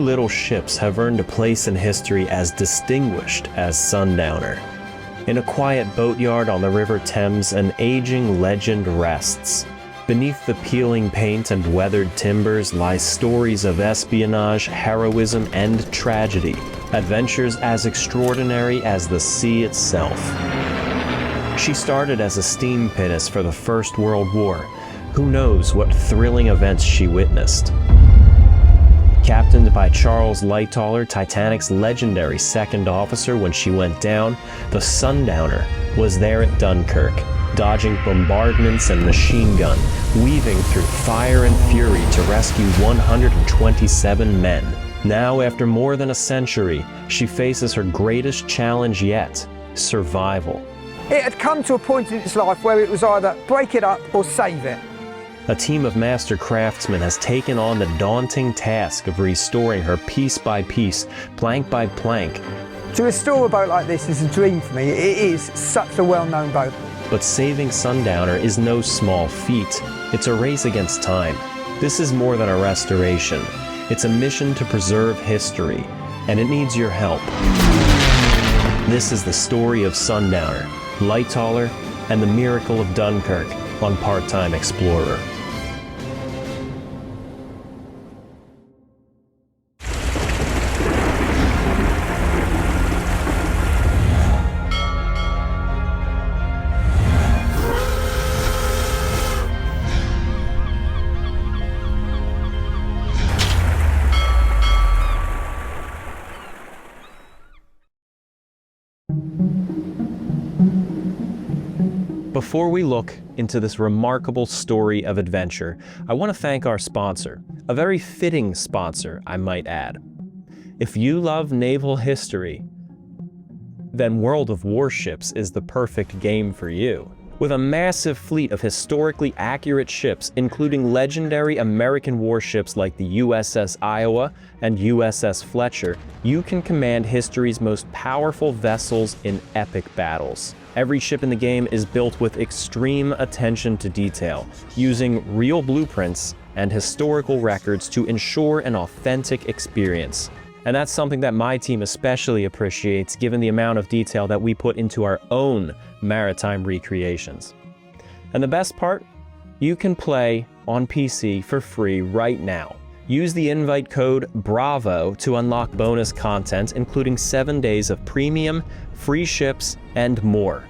little ships have earned a place in history as distinguished as Sundowner. In a quiet boatyard on the River Thames, an aging legend rests. Beneath the peeling paint and weathered timbers lie stories of espionage, heroism, and tragedy, adventures as extraordinary as the sea itself. She started as a steam pinnace for the First World War. Who knows what thrilling events she witnessed? Captained by Charles Lightoller, Titanic's legendary second officer when she went down, the Sundowner was there at Dunkirk, dodging bombardments and machine gun, weaving through fire and fury to rescue 127 men. Now, after more than a century, she faces her greatest challenge yet: survival. It had come to a point in its life where it was either break it up or save it. A team of master craftsmen has taken on the daunting task of restoring her piece by piece, plank by plank. To restore a boat like this is a dream for me. It is such a well-known boat. But saving Sundowner is no small feat. It's a race against time. This is more than a restoration. It's a mission to preserve history, and it needs your help. This is the story of Sundowner, Lightoller, and the miracle of Dunkirk on Part-Time Explorer. Before we look into this remarkable story of adventure, I want to thank our sponsor, a very fitting sponsor, I might add. If you love naval history, then World of Warships is the perfect game for you. With a massive fleet of historically accurate ships, including legendary American warships like the USS Iowa and USS Fletcher, you can command history's most powerful vessels in epic battles. Every ship in the game is built with extreme attention to detail, using real blueprints and historical records to ensure an authentic experience. And that's something that my team especially appreciates, given the amount of detail that we put into our own maritime recreations. And the best part? You can play on PC for free right now. Use the invite code BRAVO to unlock bonus content, including 7 days of premium, free ships, and more.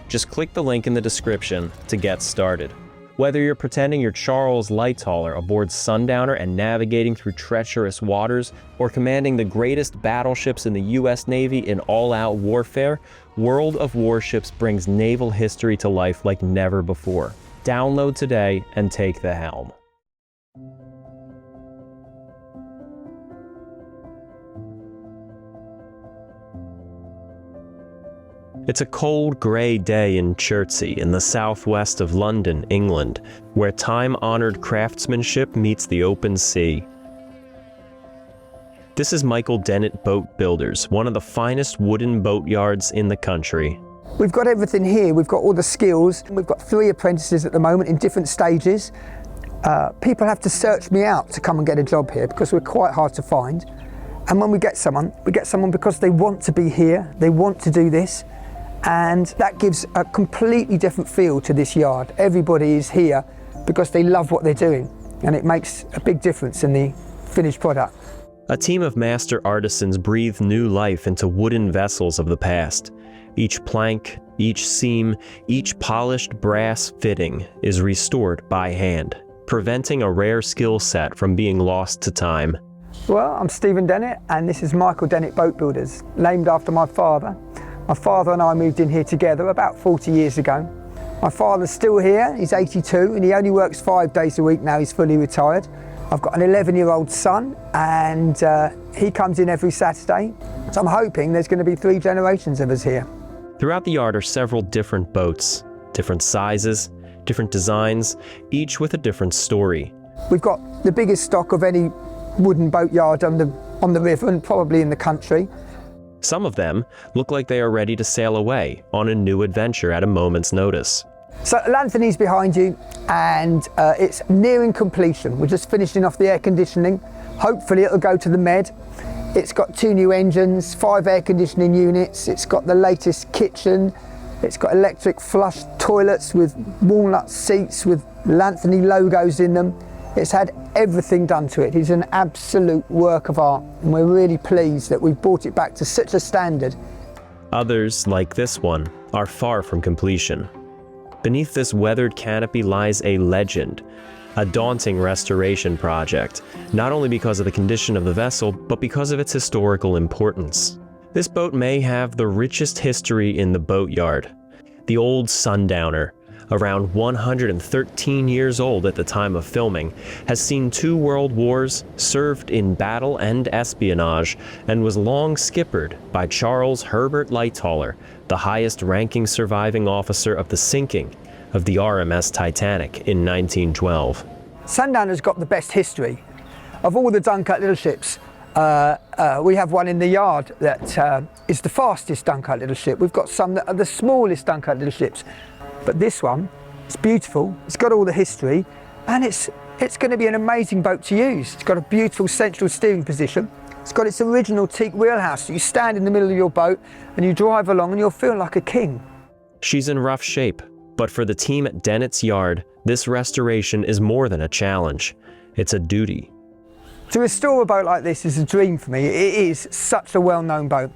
Just click the link in the description to get started. Whether you're pretending you're Charles Lightoller aboard Sundowner and navigating through treacherous waters, or commanding the greatest battleships in the US Navy in all-out warfare, World of Warships brings naval history to life like never before. Download today and take the helm. It's a cold, grey day in Chertsey, in the southwest of London, England, where time-honored craftsmanship meets the open sea. This is Michael Dennett Boat Builders, one of the finest wooden boat yards in the country. We've got everything here. We've got all the skills. We've got 3 apprentices at the moment in different stages. People have to search me out to come and get a job here because we're quite hard to find. And when we get someone because they want to be here, they want to do this. And that gives a completely different feel to this yard. Everybody is here because they love what they're doing, and it makes a big difference in the finished product. A team of master artisans breathe new life into wooden vessels of the past. Each plank, each seam, each polished brass fitting is restored by hand, preventing a rare skill set from being lost to time. Well, I'm Stephen Dennett, and this is Michael Dennett Boat Builders, named after my father. My father and I moved in here together about 40 years ago. My father's still here, he's 82, and he only works 5 days a week now, he's fully retired. I've got an 11-year-old son, and he comes in every Saturday. So I'm hoping there's going to be 3 generations of us here. Throughout the yard are several different boats, different sizes, different designs, each with a different story. We've got the biggest stock of any wooden boat yard on the river and probably in the country. Some of them look like they are ready to sail away on a new adventure at a moment's notice. So L'Anthony's behind you, and it's nearing completion. We're just finishing off the air conditioning. Hopefully it'll go to the Med. It's got 2 new engines, 5 air conditioning units, it's got the latest kitchen, it's got electric flush toilets with walnut seats with Lanthony logos in them. It's had everything done to it. It's an absolute work of art, and we're really pleased that we've brought it back to such a standard. Others, like this one, are far from completion. Beneath this weathered canopy lies a legend, a daunting restoration project, not only because of the condition of the vessel, but because of its historical importance. This boat may have the richest history in the boatyard. The old Sundowner, around 113 years old at the time of filming, has seen 2 world wars, served in battle and espionage, and was long skippered by Charles Herbert Lightoller, the highest-ranking surviving officer of the sinking of the RMS Titanic in 1912. Sundowner's got the best history. Of all the Dunkirk little ships, we have one in the yard that is the fastest Dunkirk little ship. We've got some that are the smallest Dunkirk little ships. But this one, it's beautiful, it's got all the history, and it's going to be an amazing boat to use. It's got a beautiful central steering position. It's got its original teak wheelhouse, so you stand in the middle of your boat and you drive along and you'll feel like a king. She's in rough shape, but for the team at Dennett's Yard, this restoration is more than a challenge. It's a duty. To restore a boat like this is a dream for me. It is such a well-known boat,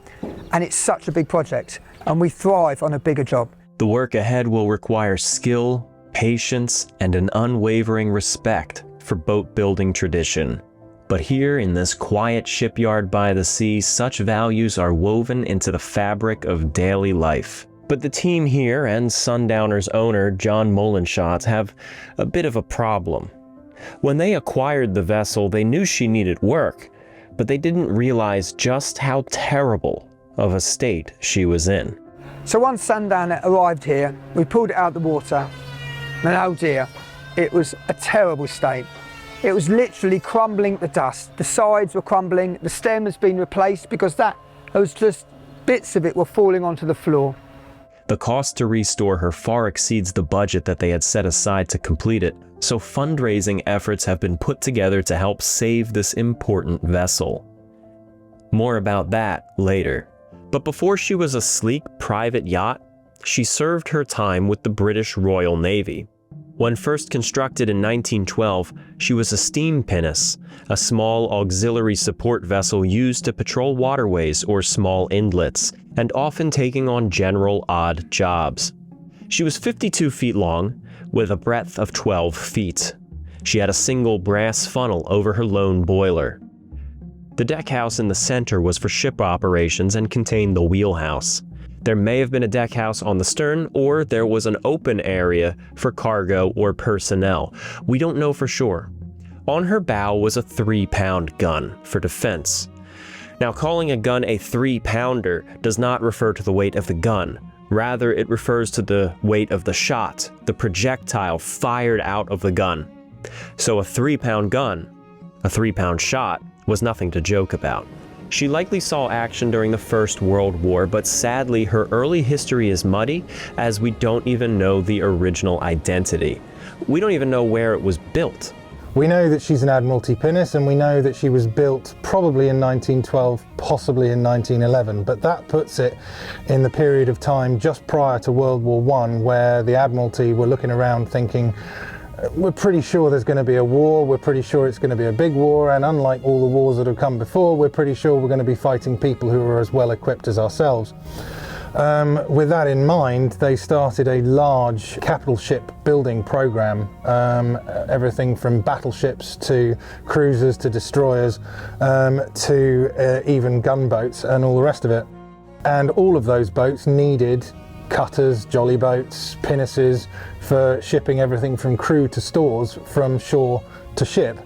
and it's such a big project, and we thrive on a bigger job. The work ahead will require skill, patience, and an unwavering respect for boat-building tradition. But here in this quiet shipyard by the sea, such values are woven into the fabric of daily life. But the team here and Sundowner's owner, John Molenschott, have a bit of a problem. When they acquired the vessel, they knew she needed work, but they didn't realize just how terrible of a state she was in. So once Sundowner arrived here, we pulled it out of the water, and oh dear, it was a terrible state. It was literally crumbling to dust. The sides were crumbling, the stem has been replaced because that was just bits of it were falling onto the floor. The cost to restore her far exceeds the budget that they had set aside to complete it, so fundraising efforts have been put together to help save this important vessel. More about that later. But before she was a sleek private yacht, she served her time with the British Royal Navy. When first constructed in 1912, she was a steam pinnace, a small auxiliary support vessel used to patrol waterways or small inlets, and often taking on general odd jobs. She was 52 feet long, with a breadth of 12 feet. She had a single brass funnel over her lone boiler. The deckhouse in the center was for ship operations and contained the wheelhouse. There may have been a deckhouse on the stern, or there was an open area for cargo or personnel. We don't know for sure. On her bow was a 3-pound gun for defense. Now, calling a gun a 3-pounder does not refer to the weight of the gun. Rather, it refers to the weight of the shot, the projectile fired out of the gun. So a 3-pound gun, a 3-pound shot, was nothing to joke about. She likely saw action during the First World War, but sadly her early history is muddy, as we don't even know the original identity. We don't even know where it was built. We know that she's an Admiralty pinnace, and we know that she was built probably in 1912, possibly in 1911, but that puts it in the period of time just prior to World War I, where the Admiralty were looking around thinking, we're pretty sure there's going to be a war, we're pretty sure it's going to be a big war, and unlike all the wars that have come before, we're pretty sure we're going to be fighting people who are as well equipped as ourselves. With that in mind, they started a large capital ship building program, everything from battleships to cruisers to destroyers to even gunboats and all the rest of it. And all of those boats needed cutters, jolly boats, pinnaces for shipping everything from crew to stores from shore to ship.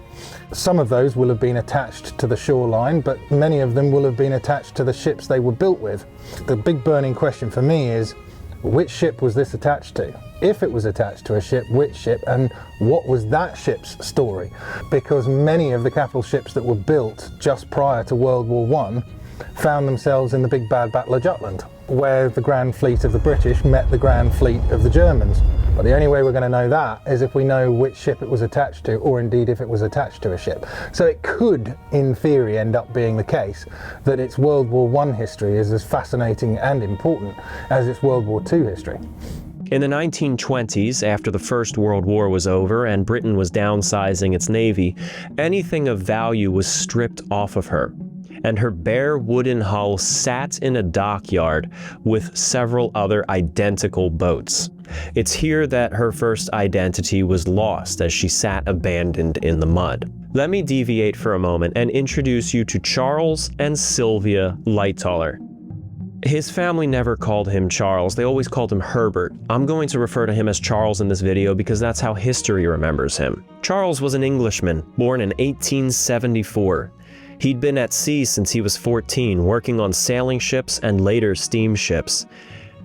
Some of those will have been attached to the shoreline, but many of them will have been attached to the ships they were built with. The big burning question for me is, which ship was this attached to? If it was attached to a ship, which ship, and what was that ship's story? Because many of the capital ships that were built just prior to World War I found themselves in the big bad Battle of Jutland, where the Grand Fleet of the British met the Grand Fleet of the Germans. But the only way we're going to know that is if we know which ship it was attached to, or indeed if it was attached to a ship. So it could, in theory, end up being the case that its World War I history is as fascinating and important as its World War II history. In the 1920s, after the First World War was over and Britain was downsizing its navy, anything of value was stripped off of her, and her bare wooden hull sat in a dockyard with several other identical boats. It's here that her first identity was lost as she sat abandoned in the mud. Let me deviate for a moment and introduce you to Charles and Sylvia Lightoller. His family never called him Charles, they always called him Herbert. I'm going to refer to him as Charles in this video because that's how history remembers him. Charles was an Englishman, born in 1874. He'd been at sea since he was 14, working on sailing ships and later steamships.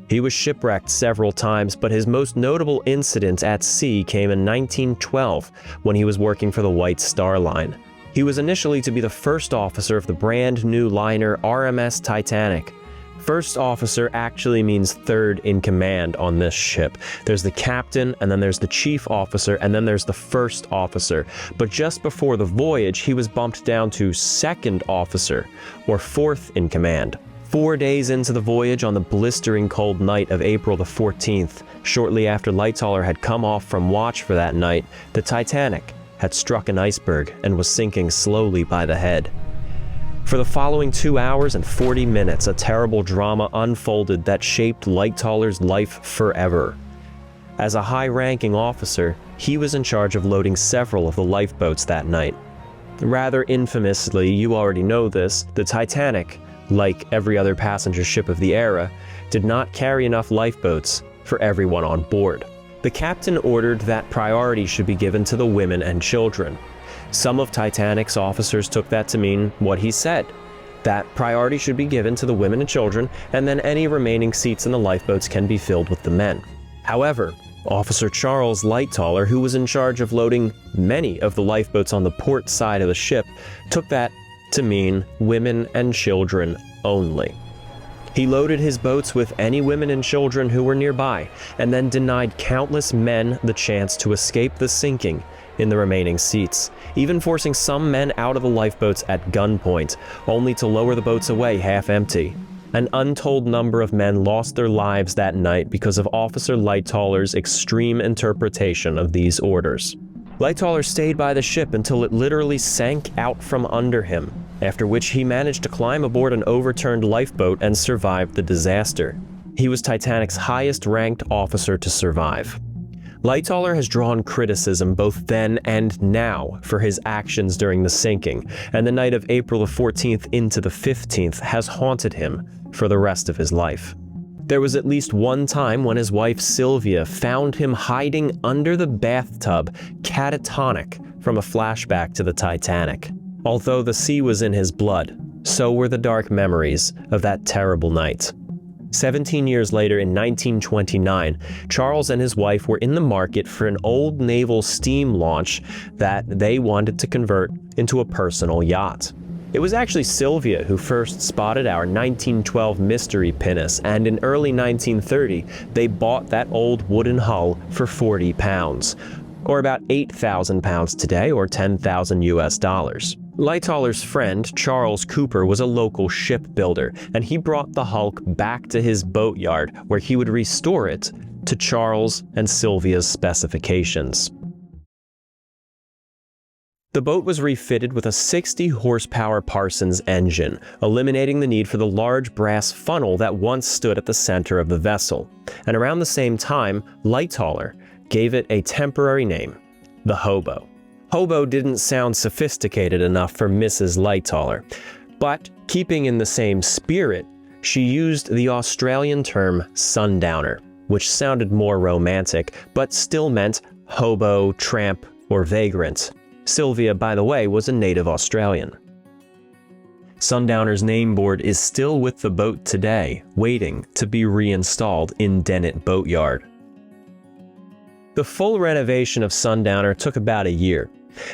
He was shipwrecked several times, but his most notable incident at sea came in 1912 when he was working for the White Star Line. He was initially to be the first officer of the brand new liner RMS Titanic. First officer actually means third in command on this ship. There's the captain, and then there's the chief officer, and then there's the first officer. But just before the voyage, he was bumped down to second officer, or fourth in command. 4 days into the voyage, on the blistering cold night of April the 14th, shortly after Lightoller had come off from watch for that night, the Titanic had struck an iceberg and was sinking slowly by the head. For the following 2 hours and 40 minutes, a terrible drama unfolded that shaped Lightoller's life forever. As a high-ranking officer, he was in charge of loading several of the lifeboats that night. Rather infamously, you already know this, the Titanic, like every other passenger ship of the era, did not carry enough lifeboats for everyone on board. The captain ordered that priority should be given to the women and children. Some of Titanic's officers took that to mean what he said, that priority should be given to the women and children, and then any remaining seats in the lifeboats can be filled with the men. However, Officer Charles Lightoller, who was in charge of loading many of the lifeboats on the port side of the ship, took that to mean women and children only. He loaded his boats with any women and children who were nearby, and then denied countless men the chance to escape the sinking in the remaining seats, even forcing some men out of the lifeboats at gunpoint, only to lower the boats away half empty. An untold number of men lost their lives that night because of Officer Lightoller's extreme interpretation of these orders. Lightoller stayed by the ship until it literally sank out from under him, after which he managed to climb aboard an overturned lifeboat and survived the disaster. He was Titanic's highest-ranked officer to survive. Lightoller has drawn criticism both then and now for his actions during the sinking, and the night of April the 14th into the 15th has haunted him for the rest of his life. There was at least one time when his wife Sylvia found him hiding under the bathtub, catatonic from a flashback to the Titanic. Although the sea was in his blood, so were the dark memories of that terrible night. 17 years later, in 1929, Charles and his wife were in the market for an old naval steam launch that they wanted to convert into a personal yacht. It was actually Sylvia who first spotted our 1912 mystery pinnace, and in early 1930, they bought that old wooden hull for £40, or about 8,000 pounds today, or 10,000 US dollars. Lightoller's friend, Charles Cooper, was a local shipbuilder, and he brought the hulk back to his boatyard, where he would restore it to Charles and Sylvia's specifications. The boat was refitted with a 60-horsepower Parsons engine, eliminating the need for the large brass funnel that once stood at the center of the vessel. And around the same time, Lightoller gave it a temporary name, the Hobo. Hobo didn't sound sophisticated enough for Mrs. Lightoller, but keeping in the same spirit, she used the Australian term sundowner, which sounded more romantic, but still meant hobo, tramp, or vagrant. Sylvia, by the way, was a native Australian. Sundowner's name board is still with the boat today, waiting to be reinstalled in Dennett Boatyard. The full renovation of Sundowner took about a year.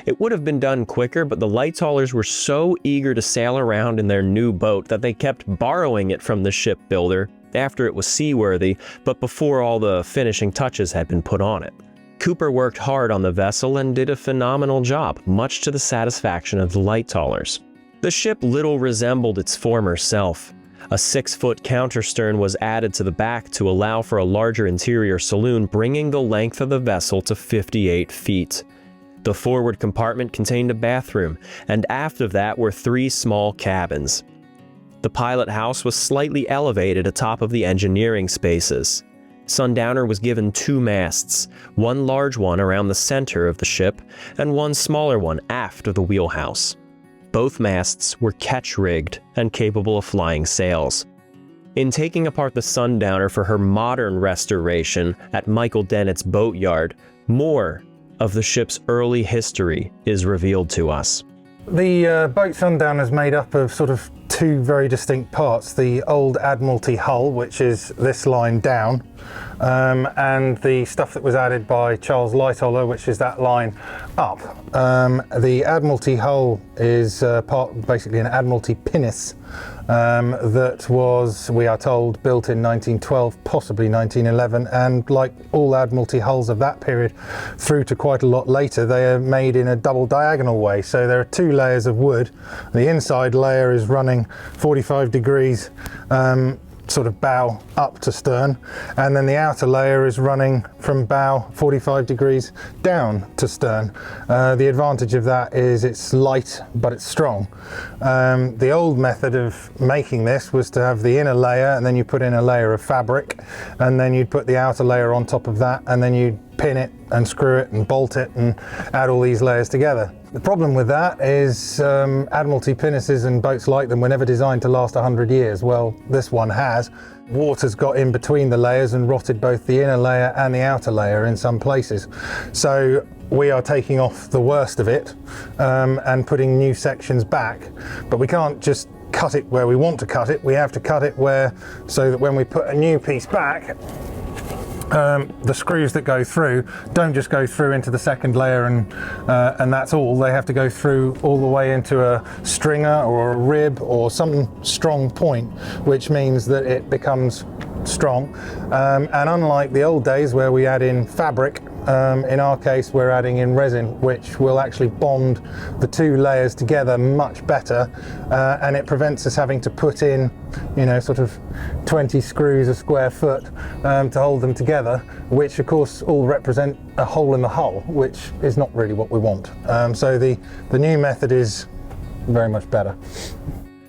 It would have been done quicker, but the Lightollers were so eager to sail around in their new boat that they kept borrowing it from the shipbuilder after it was seaworthy, but before all the finishing touches had been put on it. Cooper worked hard on the vessel and did a phenomenal job, much to the satisfaction of the Lightollers. The ship little resembled its former self. A 6-foot counterstern was added to the back to allow for a larger interior saloon, bringing the length of the vessel to 58 feet. The forward compartment contained a bathroom, and aft of that were 3 small cabins. The pilot house was slightly elevated atop of the engineering spaces. Sundowner was given 2 masts, one large one around the center of the ship, and one smaller one aft of the wheelhouse. Both masts were ketch-rigged and capable of flying sails. In taking apart the Sundowner for her modern restoration at Michael Dennett's boatyard, more of the ship's early history is revealed to us. The boat Sundowner is made up of sort of 2 very distinct parts. The old Admiralty hull, which is this line down, and the stuff that was added by Charles Lightoller, which is that line up. The Admiralty hull is basically an Admiralty pinnace that was, we are told, built in 1912, possibly 1911, and like all Admiralty hulls of that period through to quite a lot later, they are made in a double diagonal way. So there are 2 layers of wood. The inside layer is running 45 degrees sort of bow up to stern, and then the outer layer is running from bow 45 degrees down to stern. The advantage of that is it's light but it's strong. The old method of making this was to have the inner layer, and then you put in a layer of fabric, and then you'd put the outer layer on top of that, and then you'd pin it and screw it and bolt it and add all these layers together. The problem with that is Admiralty pinnaces and boats like them were never designed to last 100 years. Well, this one has. Water's got in between the layers and rotted both the inner layer and the outer layer in some places. So we are taking off the worst of it and putting new sections back, but we can't just cut it where we want to cut it. We have to cut it so that when we put a new piece back, the screws that go through don't just go through into the second layer and that's all. They have to go through all the way into a stringer or a rib or some strong point, which means that it becomes strong. And unlike the old days where we add in fabric, in our case we're adding in resin, which will actually bond the 2 layers together much better, and it prevents us having to put in, you know, sort of 20 screws a square foot to hold them together, which of course all represent a hole in the hull, which is not really what we want. So the new method is very much better.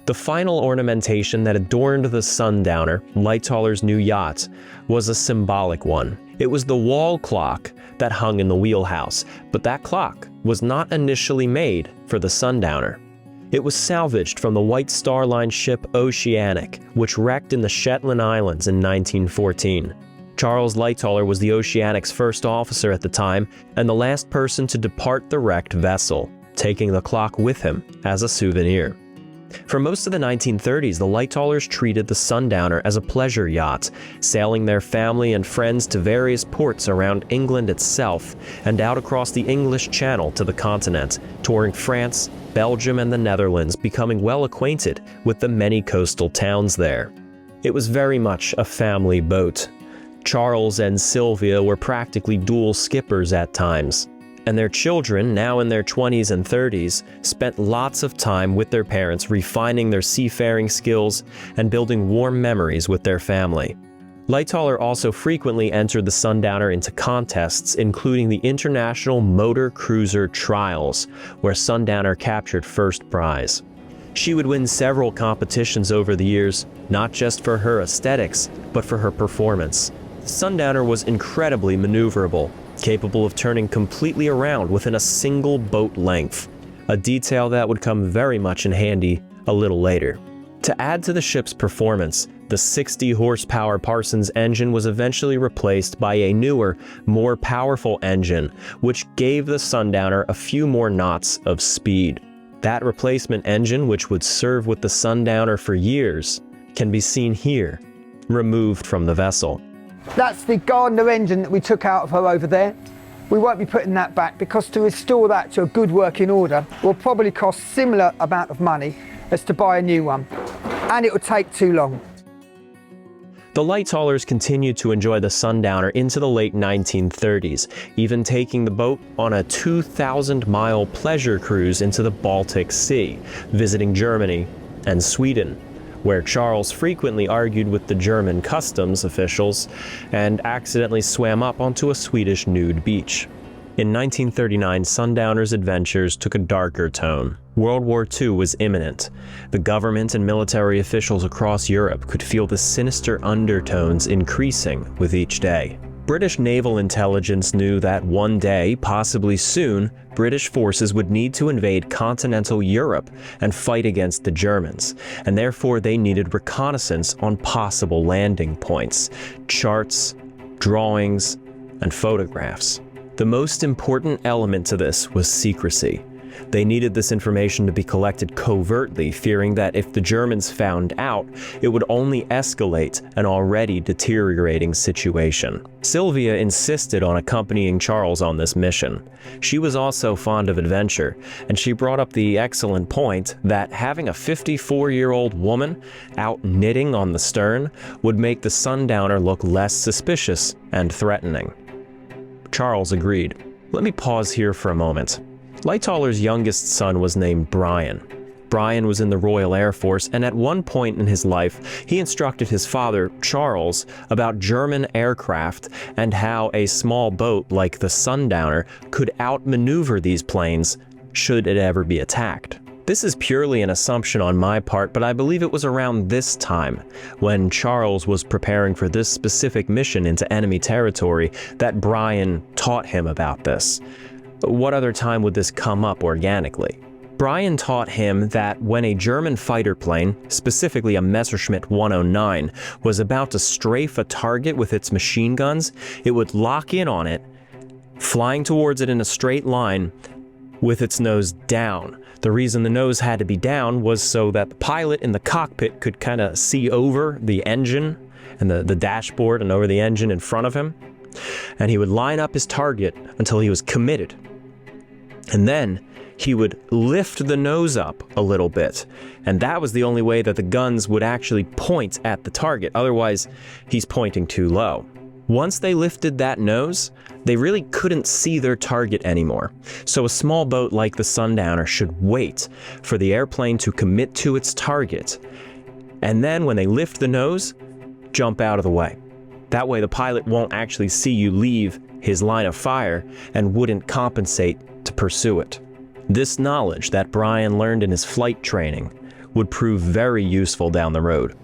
The final ornamentation that adorned the Sundowner, Lightoller's new yacht, was a symbolic one. It was the wall clock that hung in the wheelhouse, but that clock was not initially made for the Sundowner. It was salvaged from the White Star Line ship Oceanic, which wrecked in the Shetland Islands in 1914. Charles Lightoller was the Oceanic's first officer at the time and the last person to depart the wrecked vessel, taking the clock with him as a souvenir. For most of the 1930s, the Lightollers treated the Sundowner as a pleasure yacht, sailing their family and friends to various ports around England itself and out across the English Channel to the continent, touring France, Belgium, and the Netherlands, becoming well acquainted with the many coastal towns there. It was very much a family boat. Charles and Sylvia were practically dual skippers at times, and their children, now in their 20s and 30s, spent lots of time with their parents refining their seafaring skills and building warm memories with their family. Lightoller also frequently entered the Sundowner into contests, including the International Motor Cruiser Trials, where Sundowner captured first prize. She would win several competitions over the years, not just for her aesthetics, but for her performance. The Sundowner was incredibly maneuverable, capable of turning completely around within a single boat length, a detail that would come very much in handy a little later. To add to the ship's performance, the 60-horsepower Parsons engine was eventually replaced by a newer, more powerful engine, which gave the Sundowner a few more knots of speed. That replacement engine, which would serve with the Sundowner for years, can be seen here, removed from the vessel. That's the Gardner engine that we took out of her over there. We won't be putting that back because to restore that to a good working order will probably cost similar amount of money as to buy a new one, and it will take too long. The light-haulers continued to enjoy the Sundowner into the late 1930s, even taking the boat on a 2,000-mile pleasure cruise into the Baltic Sea, visiting Germany and Sweden, where Charles frequently argued with the German customs officials and accidentally swam up onto a Swedish nude beach. In 1939, Sundowner's adventures took a darker tone. World War II was imminent. The government and military officials across Europe could feel the sinister undertones increasing with each day. British naval intelligence knew that one day, possibly soon, British forces would need to invade continental Europe and fight against the Germans, and therefore they needed reconnaissance on possible landing points, charts, drawings, and photographs. The most important element to this was secrecy. They needed this information to be collected covertly, fearing that if the Germans found out, it would only escalate an already deteriorating situation. Sylvia insisted on accompanying Charles on this mission. She was also fond of adventure, and she brought up the excellent point that having a 54-year-old woman out knitting on the stern would make the Sundowner look less suspicious and threatening. Charles agreed. Let me pause here for a moment. Lighthauler's youngest son was named Brian. Brian was in the Royal Air Force, and at one point in his life, he instructed his father, Charles, about German aircraft and how a small boat like the Sundowner could outmaneuver these planes should it ever be attacked. This is purely an assumption on my part, but I believe it was around this time, when Charles was preparing for this specific mission into enemy territory, that Brian taught him about this. What other time would this come up organically? Brian taught him that when a German fighter plane, specifically a Messerschmitt 109, was about to strafe a target with its machine guns, it would lock in on it, flying towards it in a straight line with its nose down. The reason the nose had to be down was so that the pilot in the cockpit could kind of see over the engine and the dashboard and over the engine in front of him. And he would line up his target until he was committed. And then he would lift the nose up a little bit. And that was the only way that the guns would actually point at the target. Otherwise, he's pointing too low. Once they lifted that nose, they really couldn't see their target anymore. So a small boat like the Sundowner should wait for the airplane to commit to its target. And then when they lift the nose, jump out of the way. That way the pilot won't actually see you leave his line of fire and wouldn't compensate to pursue it. This knowledge that Brian learned in his flight training would prove very useful down the road.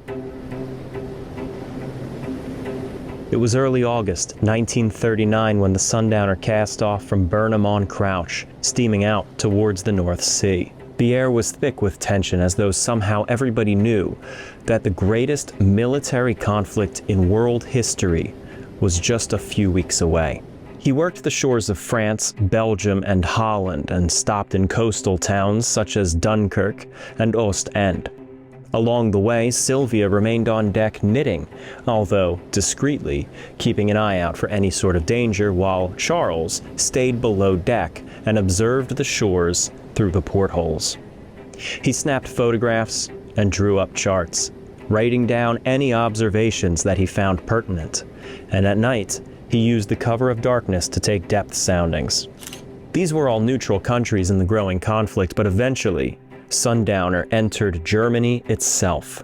It was early August 1939 when the Sundowner cast off from Burnham-on-Crouch, steaming out towards the North Sea. The air was thick with tension, as though somehow everybody knew that the greatest military conflict in world history was just a few weeks away. He worked the shores of France, Belgium, and Holland, and stopped in coastal towns such as Dunkirk and Ostend. Along the way, Sylvia remained on deck knitting, although discreetly, keeping an eye out for any sort of danger, while Charles stayed below deck and observed the shores through the portholes. He snapped photographs and drew up charts, writing down any observations that he found pertinent, and at night, he used the cover of darkness to take depth soundings. These were all neutral countries in the growing conflict, but eventually, Sundowner entered Germany itself,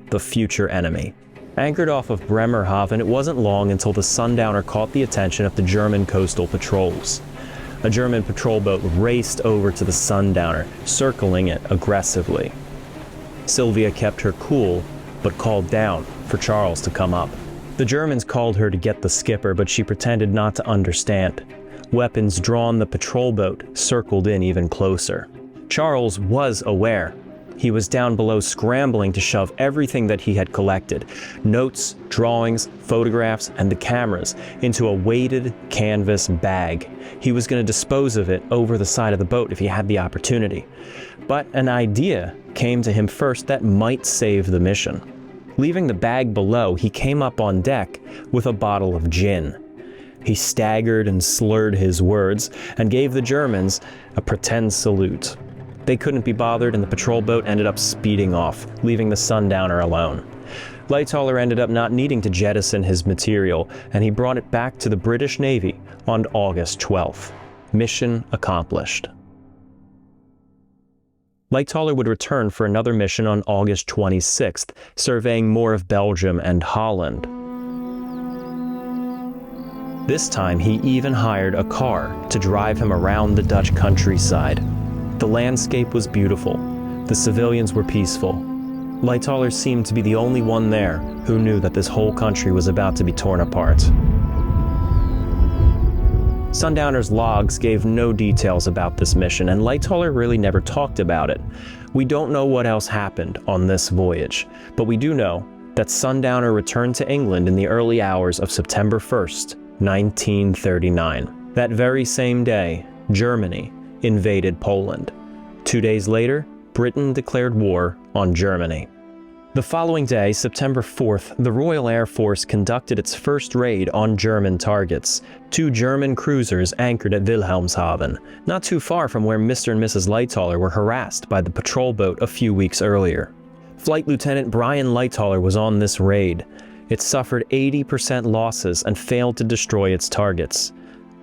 the future enemy. Anchored off of Bremerhaven, it wasn't long until the Sundowner caught the attention of the German coastal patrols. A German patrol boat raced over to the Sundowner, circling it aggressively. Sylvia kept her cool, but called down for Charles to come up. The Germans called her to get the skipper, but she pretended not to understand. Weapons drawn, the patrol boat circled in even closer. Charles was aware. He was down below scrambling to shove everything that he had collected, notes, drawings, photographs, and the cameras, into a weighted canvas bag. He was going to dispose of it over the side of the boat if he had the opportunity. But an idea came to him first that might save the mission. Leaving the bag below, he came up on deck with a bottle of gin. He staggered and slurred his words and gave the Germans a pretend salute. They couldn't be bothered, and the patrol boat ended up speeding off, leaving the Sundowner alone. Lightoller ended up not needing to jettison his material, and he brought it back to the British Navy on August 12th. Mission accomplished. Lightoller would return for another mission on August 26th, surveying more of Belgium and Holland. This time, he even hired a car to drive him around the Dutch countryside. The landscape was beautiful. The civilians were peaceful. Lightoller seemed to be the only one there who knew that this whole country was about to be torn apart. Sundowner's logs gave no details about this mission, and Lightoller really never talked about it. We don't know what else happened on this voyage, but we do know that Sundowner returned to England in the early hours of September 1st, 1939. That very same day, Germany invaded Poland. 2 days later, Britain declared war on Germany. The following day, September 4th, the Royal Air Force conducted its first raid on German targets. 2 German cruisers anchored at Wilhelmshaven, not too far from where Mr. and Mrs. Lightoller were harassed by the patrol boat a few weeks earlier. Flight Lieutenant Brian Lightoller was on this raid. It suffered 80% losses and failed to destroy its targets.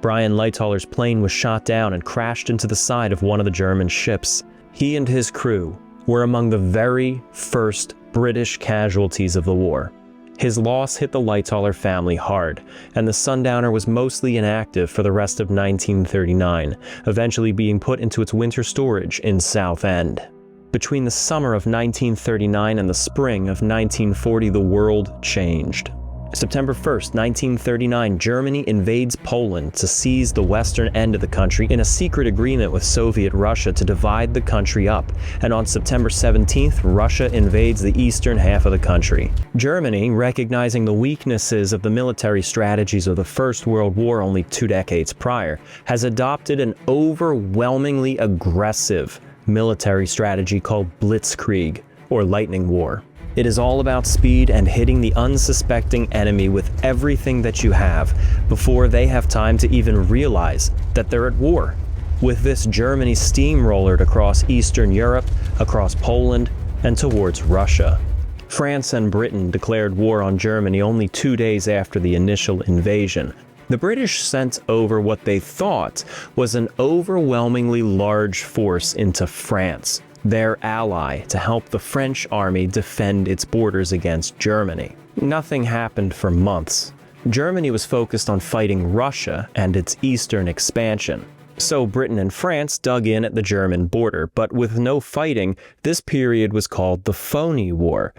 Brian Lightoller's plane was shot down and crashed into the side of one of the German ships. He and his crew were among the very first British casualties of the war. His loss hit the Lightoller family hard, and the Sundowner was mostly inactive for the rest of 1939, eventually being put into its winter storage in Southend. Between the summer of 1939 and the spring of 1940, the world changed. September 1st, 1939, Germany invades Poland to seize the western end of the country in a secret agreement with Soviet Russia to divide the country up. And on September 17th, Russia invades the eastern half of the country. Germany, recognizing the weaknesses of the military strategies of the First World War only 2 decades prior, has adopted an overwhelmingly aggressive military strategy called Blitzkrieg, or Lightning War. It is all about speed and hitting the unsuspecting enemy with everything that you have before they have time to even realize that they're at war. With this, Germany steamrollered across Eastern Europe, across Poland, and towards Russia. France and Britain declared war on Germany only 2 days after the initial invasion. The British sent over what they thought was an overwhelmingly large force into France, their ally, to help the French army defend its borders against Germany. Nothing happened for months. Germany was focused on fighting Russia and its eastern expansion. So Britain and France dug in at the German border, but with no fighting, this period was called the Phony War.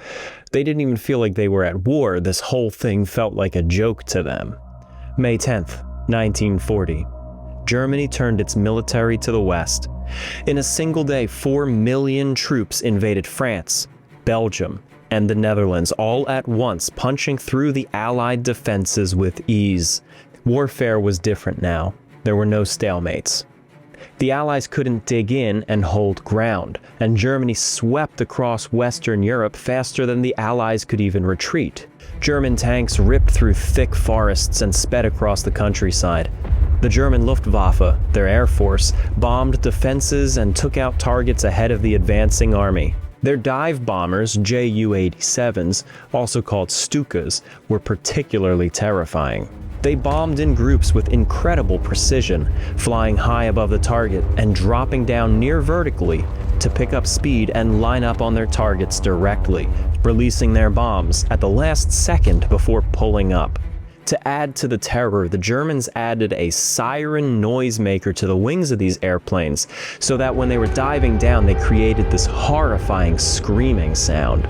They didn't even feel like they were at war. This whole thing felt like a joke to them. May 10th, 1940. Germany turned its military to the west. In a single day, 4 million troops invaded France, Belgium, and the Netherlands, all at once, punching through the Allied defenses with ease. Warfare was different now. There were no stalemates. The Allies couldn't dig in and hold ground, and Germany swept across Western Europe faster than the Allies could even retreat. German tanks ripped through thick forests and sped across the countryside. The German Luftwaffe, their air force, bombed defenses and took out targets ahead of the advancing army. Their dive bombers, Ju-87s, also called Stukas, were particularly terrifying. They bombed in groups with incredible precision, flying high above the target and dropping down near vertically to pick up speed and line up on their targets directly, releasing their bombs at the last second before pulling up. To add to the terror, the Germans added a siren noisemaker to the wings of these airplanes, so that when they were diving down, they created this horrifying screaming sound.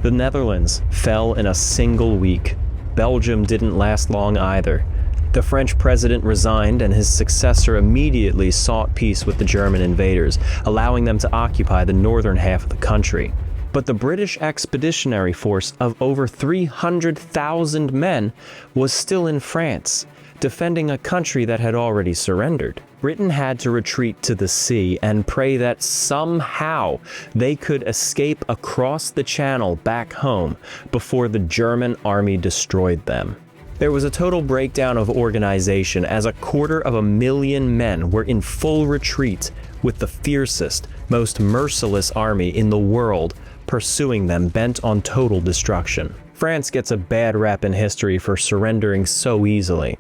The Netherlands fell in a single week. Belgium didn't last long either. The French president resigned, and his successor immediately sought peace with the German invaders, allowing them to occupy the northern half of the country. But the British Expeditionary Force of over 300,000 men was still in France, defending a country that had already surrendered. Britain had to retreat to the sea and pray that somehow they could escape across the Channel back home before the German army destroyed them. There was a total breakdown of organization, as 250,000 men were in full retreat, with the fiercest, most merciless army in the world pursuing them bent on total destruction. France gets a bad rap in history for surrendering so easily.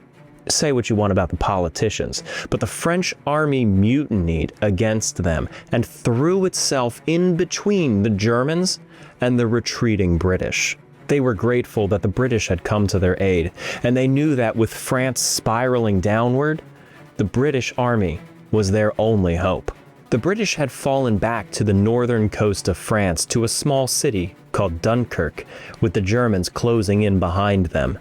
Say what you want about the politicians, but the French army mutinied against them and threw itself in between the Germans and the retreating British. They were grateful that the British had come to their aid, and they knew that with France spiraling downward, the British army was their only hope. The British had fallen back to the northern coast of France to a small city called Dunkirk, with the Germans closing in behind them.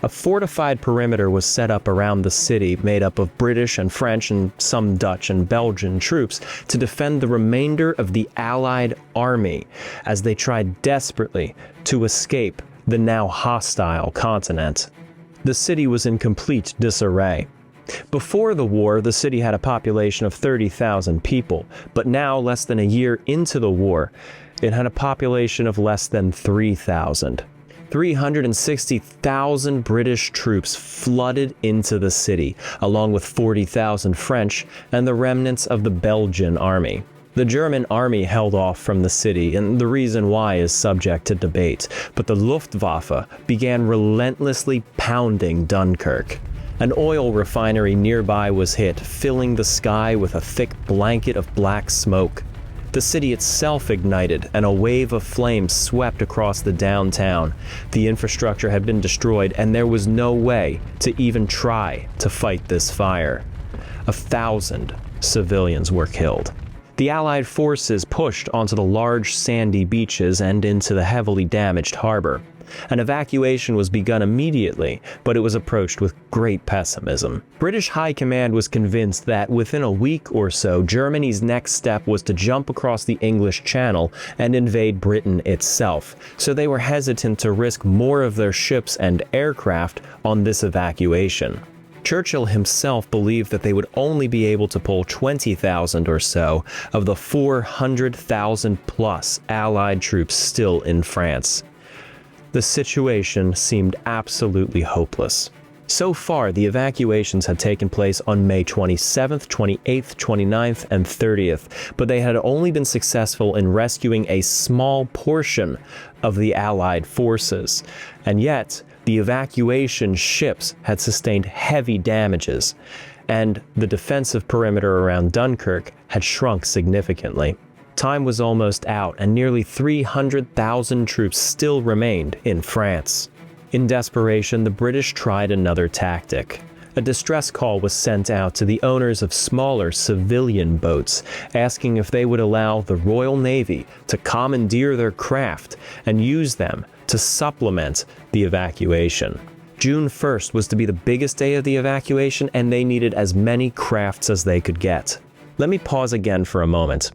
A fortified perimeter was set up around the city made up of British and French and some Dutch and Belgian troops to defend the remainder of the Allied army as they tried desperately to escape the now hostile continent. The city was in complete disarray. Before the war, the city had a population of 30,000 people, but now, less than a year into the war, it had a population of less than 3,000. 360,000 British troops flooded into the city, along with 40,000 French and the remnants of the Belgian army. The German army held off from the city, and the reason why is subject to debate, but the Luftwaffe began relentlessly pounding Dunkirk. An oil refinery nearby was hit, filling the sky with a thick blanket of black smoke. The city itself ignited, and a wave of flames swept across the downtown. The infrastructure had been destroyed, and there was no way to even try to fight this fire. 1,000 civilians were killed. The Allied forces pushed onto the large sandy beaches and into the heavily damaged harbor. An evacuation was begun immediately, but it was approached with great pessimism. British High Command was convinced that within a week or so, Germany's next step was to jump across the English Channel and invade Britain itself, so they were hesitant to risk more of their ships and aircraft on this evacuation. Churchill himself believed that they would only be able to pull 20,000 or so of the 400,000 plus Allied troops still in France. The situation seemed absolutely hopeless. So far, the evacuations had taken place on May 27th, 28th, 29th, and 30th, but they had only been successful in rescuing a small portion of the Allied forces. And yet, the evacuation ships had sustained heavy damages, and the defensive perimeter around Dunkirk had shrunk significantly. Time was almost out, and nearly 300,000 troops still remained in France. In desperation, the British tried another tactic. A distress call was sent out to the owners of smaller civilian boats, asking if they would allow the Royal Navy to commandeer their craft and use them to supplement the evacuation. June 1st was to be the biggest day of the evacuation, and they needed as many crafts as they could get. Let me pause again for a moment.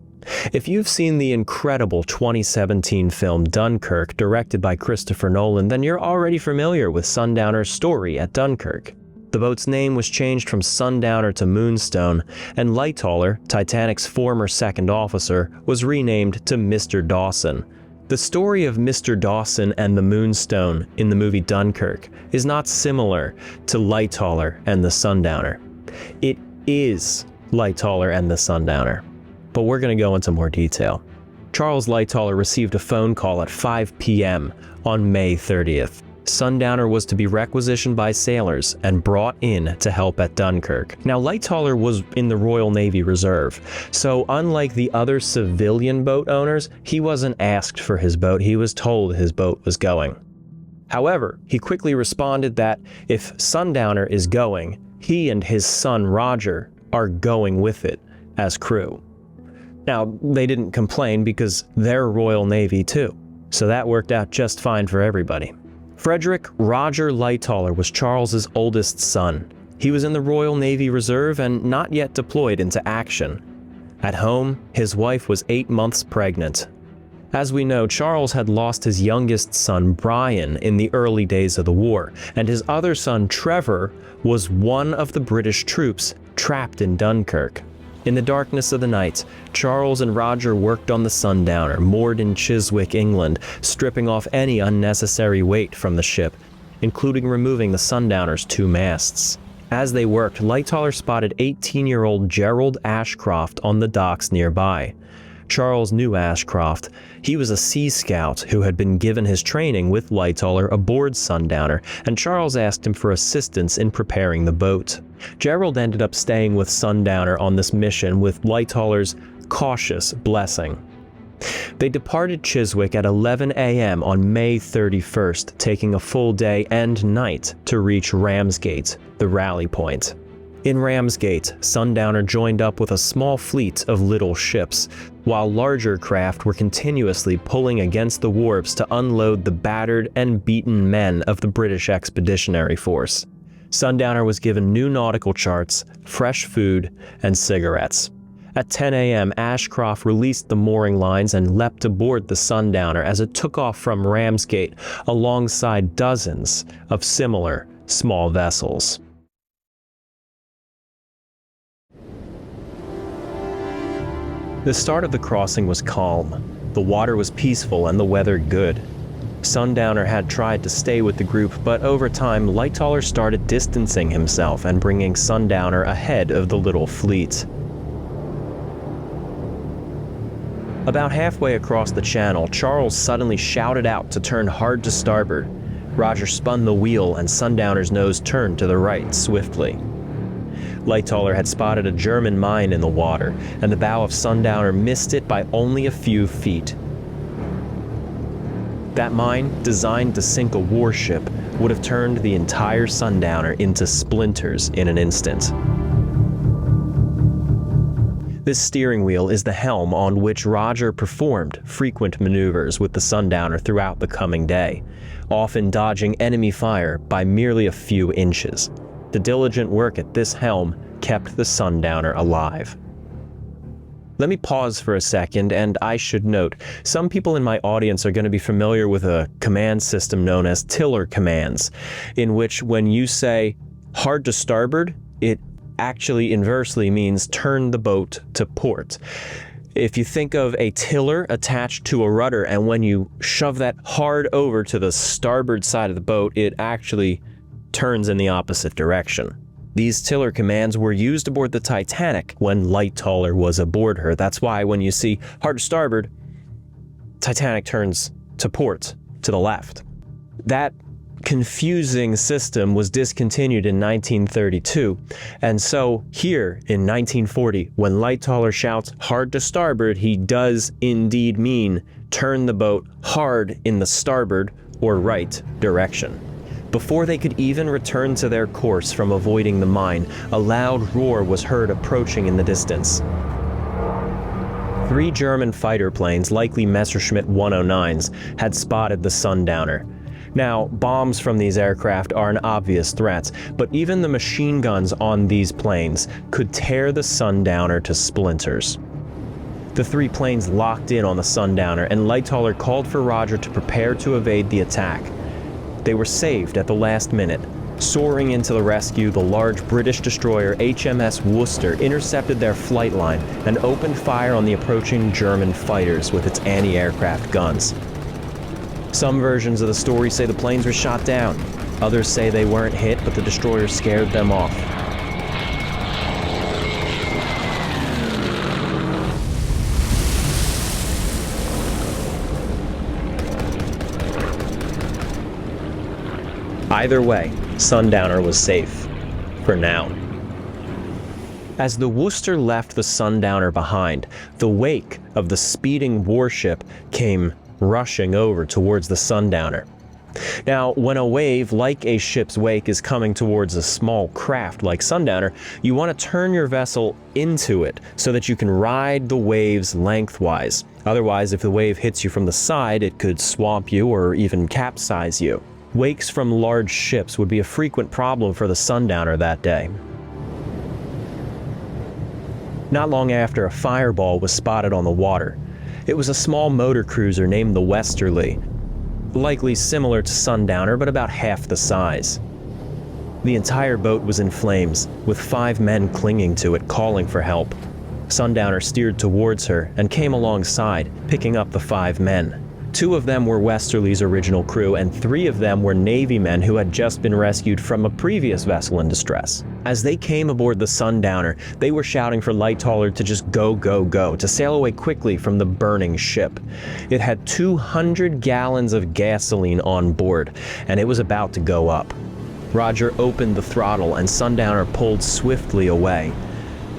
If you've seen the incredible 2017 film Dunkirk, directed by Christopher Nolan, then you're already familiar with Sundowner's story at Dunkirk. The boat's name was changed from Sundowner to Moonstone, and Lightoller, Titanic's former second officer, was renamed to Mr. Dawson. The story of Mr. Dawson and the Moonstone in the movie Dunkirk is not similar to Lightoller and the Sundowner. It is Lightoller and the Sundowner. But we're going to go into more detail. Charles Lightoller received a phone call at 5 p.m. on May 30th. Sundowner was to be requisitioned by sailors and brought in to help at Dunkirk. Now, Lightoller was in the Royal Navy Reserve, so unlike the other civilian boat owners, he wasn't asked for his boat, he was told his boat was going. However, he quickly responded that if Sundowner is going, he and his son Roger are going with it as crew. Now, they didn't complain because they're Royal Navy too, so that worked out just fine for everybody. Frederick Roger Lightoller was Charles's oldest son. He was in the Royal Navy Reserve and not yet deployed into action. At home, his wife was 8 months pregnant. As we know, Charles had lost his youngest son, Brian, in the early days of the war, and his other son, Trevor, was one of the British troops trapped in Dunkirk. In the darkness of the night, Charles and Roger worked on the Sundowner, moored in Chiswick, England, stripping off any unnecessary weight from the ship, including removing the Sundowner's 2 masts. As they worked, Lightoller spotted 18-year-old Gerald Ashcroft on the docks nearby. Charles knew Ashcroft. He was a Sea Scout who had been given his training with Lightoller aboard Sundowner, and Charles asked him for assistance in preparing the boat. Gerald ended up staying with Sundowner on this mission with Lightoller's cautious blessing. They departed Chiswick at 11 a.m. on May 31st, taking a full day and night to reach Ramsgate, the rally point. In Ramsgate, Sundowner joined up with a small fleet of little ships, while larger craft were continuously pulling against the wharves to unload the battered and beaten men of the British Expeditionary Force. Sundowner was given new nautical charts, fresh food, and cigarettes. At 10 a.m., Ashcroft released the mooring lines and leapt aboard the Sundowner as it took off from Ramsgate alongside dozens of similar small vessels. The start of the crossing was calm. The water was peaceful and the weather good. Sundowner had tried to stay with the group, but over time, Lightoller started distancing himself and bringing Sundowner ahead of the little fleet. About halfway across the channel, Charles suddenly shouted out to turn hard to starboard. Roger spun the wheel and Sundowner's nose turned to the right swiftly. Lightoller had spotted a German mine in the water, and the bow of Sundowner missed it by only a few feet. That mine, designed to sink a warship, would have turned the entire Sundowner into splinters in an instant. This steering wheel is the helm on which Roger performed frequent maneuvers with the Sundowner throughout the coming day, often dodging enemy fire by merely a few inches. The diligent work at this helm kept the Sundowner alive. Let me pause for a second, and I should note, some people in my audience are going to be familiar with a command system known as tiller commands, in which when you say hard to starboard, it actually inversely means turn the boat to port. If you think of a tiller attached to a rudder, and when you shove that hard over to the starboard side of the boat, it actually turns in the opposite direction. These tiller commands were used aboard the Titanic when Lightoller was aboard her. That's why when you see hard to starboard, Titanic turns to port, to the left. That confusing system was discontinued in 1932, and so here in 1940, when Lightoller shouts hard to starboard, he does indeed mean turn the boat hard in the starboard or right direction. Before they could even return to their course from avoiding the mine, a loud roar was heard approaching in the distance. 3 German fighter planes, likely Messerschmitt 109s, had spotted the Sundowner. Now, bombs from these aircraft are an obvious threat, but even the machine guns on these planes could tear the Sundowner to splinters. The 3 planes locked in on the Sundowner, and Lightoller called for Roger to prepare to evade the attack. They were saved at the last minute. Soaring into the rescue, the large British destroyer HMS Worcester intercepted their flight line and opened fire on the approaching German fighters with its anti-aircraft guns. Some versions of the story say the planes were shot down. Others say they weren't hit, but the destroyer scared them off. Either way, Sundowner was safe. For now. As the Worcester left the Sundowner behind, the wake of the speeding warship came rushing over towards the Sundowner. Now, when a wave like a ship's wake is coming towards a small craft like Sundowner, you want to turn your vessel into it so that you can ride the waves lengthwise. Otherwise, if the wave hits you from the side, it could swamp you or even capsize you. Wakes from large ships would be a frequent problem for the Sundowner that day. Not long after, a fireball was spotted on the water. It was a small motor cruiser named the Westerly, likely similar to Sundowner, but about half the size. The entire boat was in flames, with 5 men clinging to it, calling for help. Sundowner steered towards her and came alongside, picking up the 5 men. 2 of them were Westerly's original crew, and 3 of them were Navy men who had just been rescued from a previous vessel in distress. As they came aboard the Sundowner, they were shouting for Lightoller to just go, go, go, to sail away quickly from the burning ship. It had 200 gallons of gasoline on board, and it was about to go up. Roger opened the throttle, and Sundowner pulled swiftly away.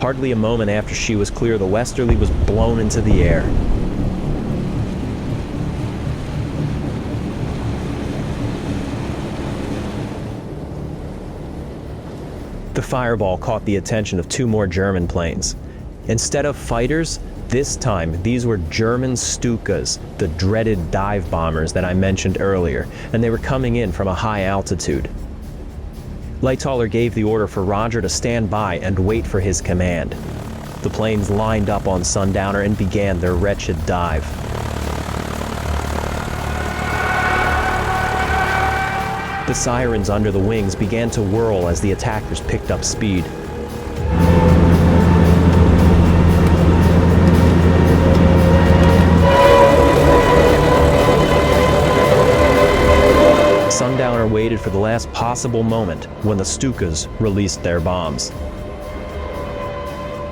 Hardly a moment after she was clear, the Westerly was blown into the air. The fireball caught the attention of 2 more German planes. Instead of fighters, this time these were German Stukas, the dreaded dive bombers that I mentioned earlier, and they were coming in from a high altitude. Lightoller gave the order for Roger to stand by and wait for his command. The planes lined up on Sundowner and began their wretched dive. The sirens under the wings began to whirl as the attackers picked up speed. Sundowner waited for the last possible moment when the Stukas released their bombs.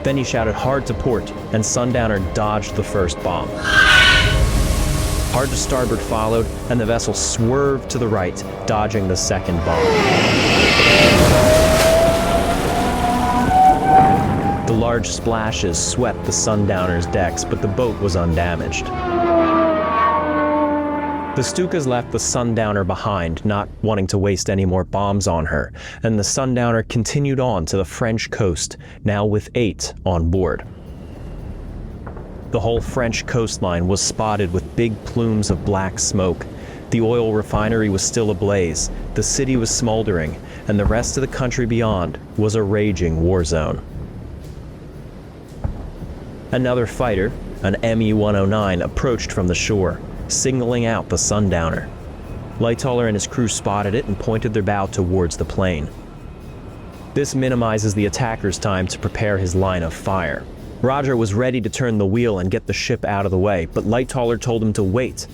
Then he shouted hard to port, and Sundowner dodged the first bomb. Hard to starboard followed, and the vessel swerved to the right, dodging the second bomb. The large splashes swept the Sundowner's decks, but the boat was undamaged. The Stukas left the Sundowner behind, not wanting to waste any more bombs on her, and the Sundowner continued on to the French coast, now with 8 on board. The whole French coastline was spotted with big plumes of black smoke. The oil refinery was still ablaze, the city was smoldering, and the rest of the country beyond was a raging war zone. Another fighter, an Me-109, approached from the shore, signaling out the Sundowner. Lightoller and his crew spotted it and pointed their bow towards the plane. This minimizes the attacker's time to prepare his line of fire. Roger was ready to turn the wheel and get the ship out of the way, but Lightoller told him to wait.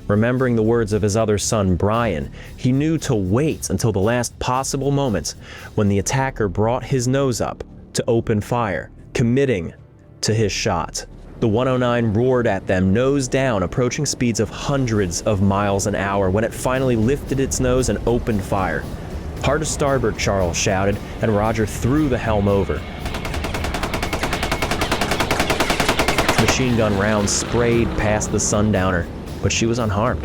Remembering the words of his other son, Brian, he knew to wait until the last possible moment when the attacker brought his nose up to open fire, committing to his shot. The 109 roared at them, nose down, approaching speeds of hundreds of miles an hour when it finally lifted its nose and opened fire. Hard to starboard, Charles shouted, and Roger threw the helm over. Machine gun rounds sprayed past the Sundowner, but she was unharmed.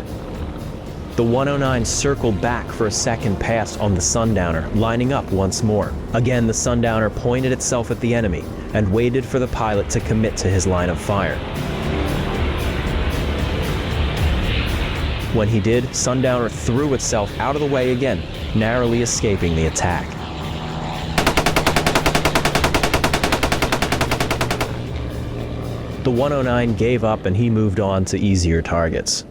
The 109 circled back for a second pass on the Sundowner, lining up once more. Again, the Sundowner pointed itself at the enemy and waited for the pilot to commit to his line of fire. When he did, Sundowner threw itself out of the way again, narrowly escaping the attack. The 109 gave up and he moved on to easier targets.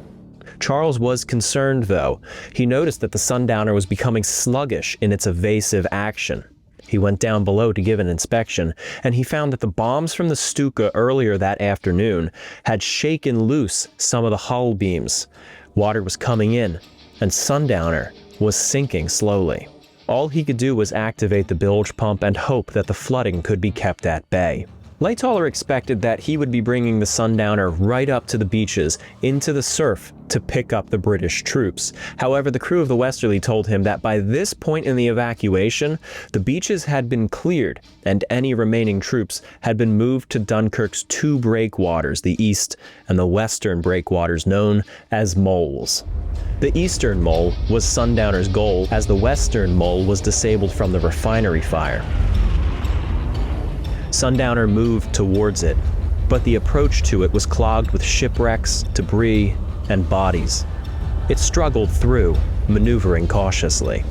Charles was concerned, though. He noticed that the Sundowner was becoming sluggish in its evasive action. He went down below to give an inspection, and he found that the bombs from the Stuka earlier that afternoon had shaken loose some of the hull beams. Water was coming in, and Sundowner was sinking slowly. All he could do was activate the bilge pump and hope that the flooding could be kept at bay. Lightoller expected that he would be bringing the Sundowner right up to the beaches, into the surf, to pick up the British troops. However, the crew of the Westerly told him that by this point in the evacuation, the beaches had been cleared, and any remaining troops had been moved to Dunkirk's 2 breakwaters, the east and the western breakwaters known as moles. The eastern mole was Sundowner's goal, as the western mole was disabled from the refinery fire. Sundowner moved towards it, but the approach to it was clogged with shipwrecks, debris, and bodies. It struggled through, maneuvering cautiously.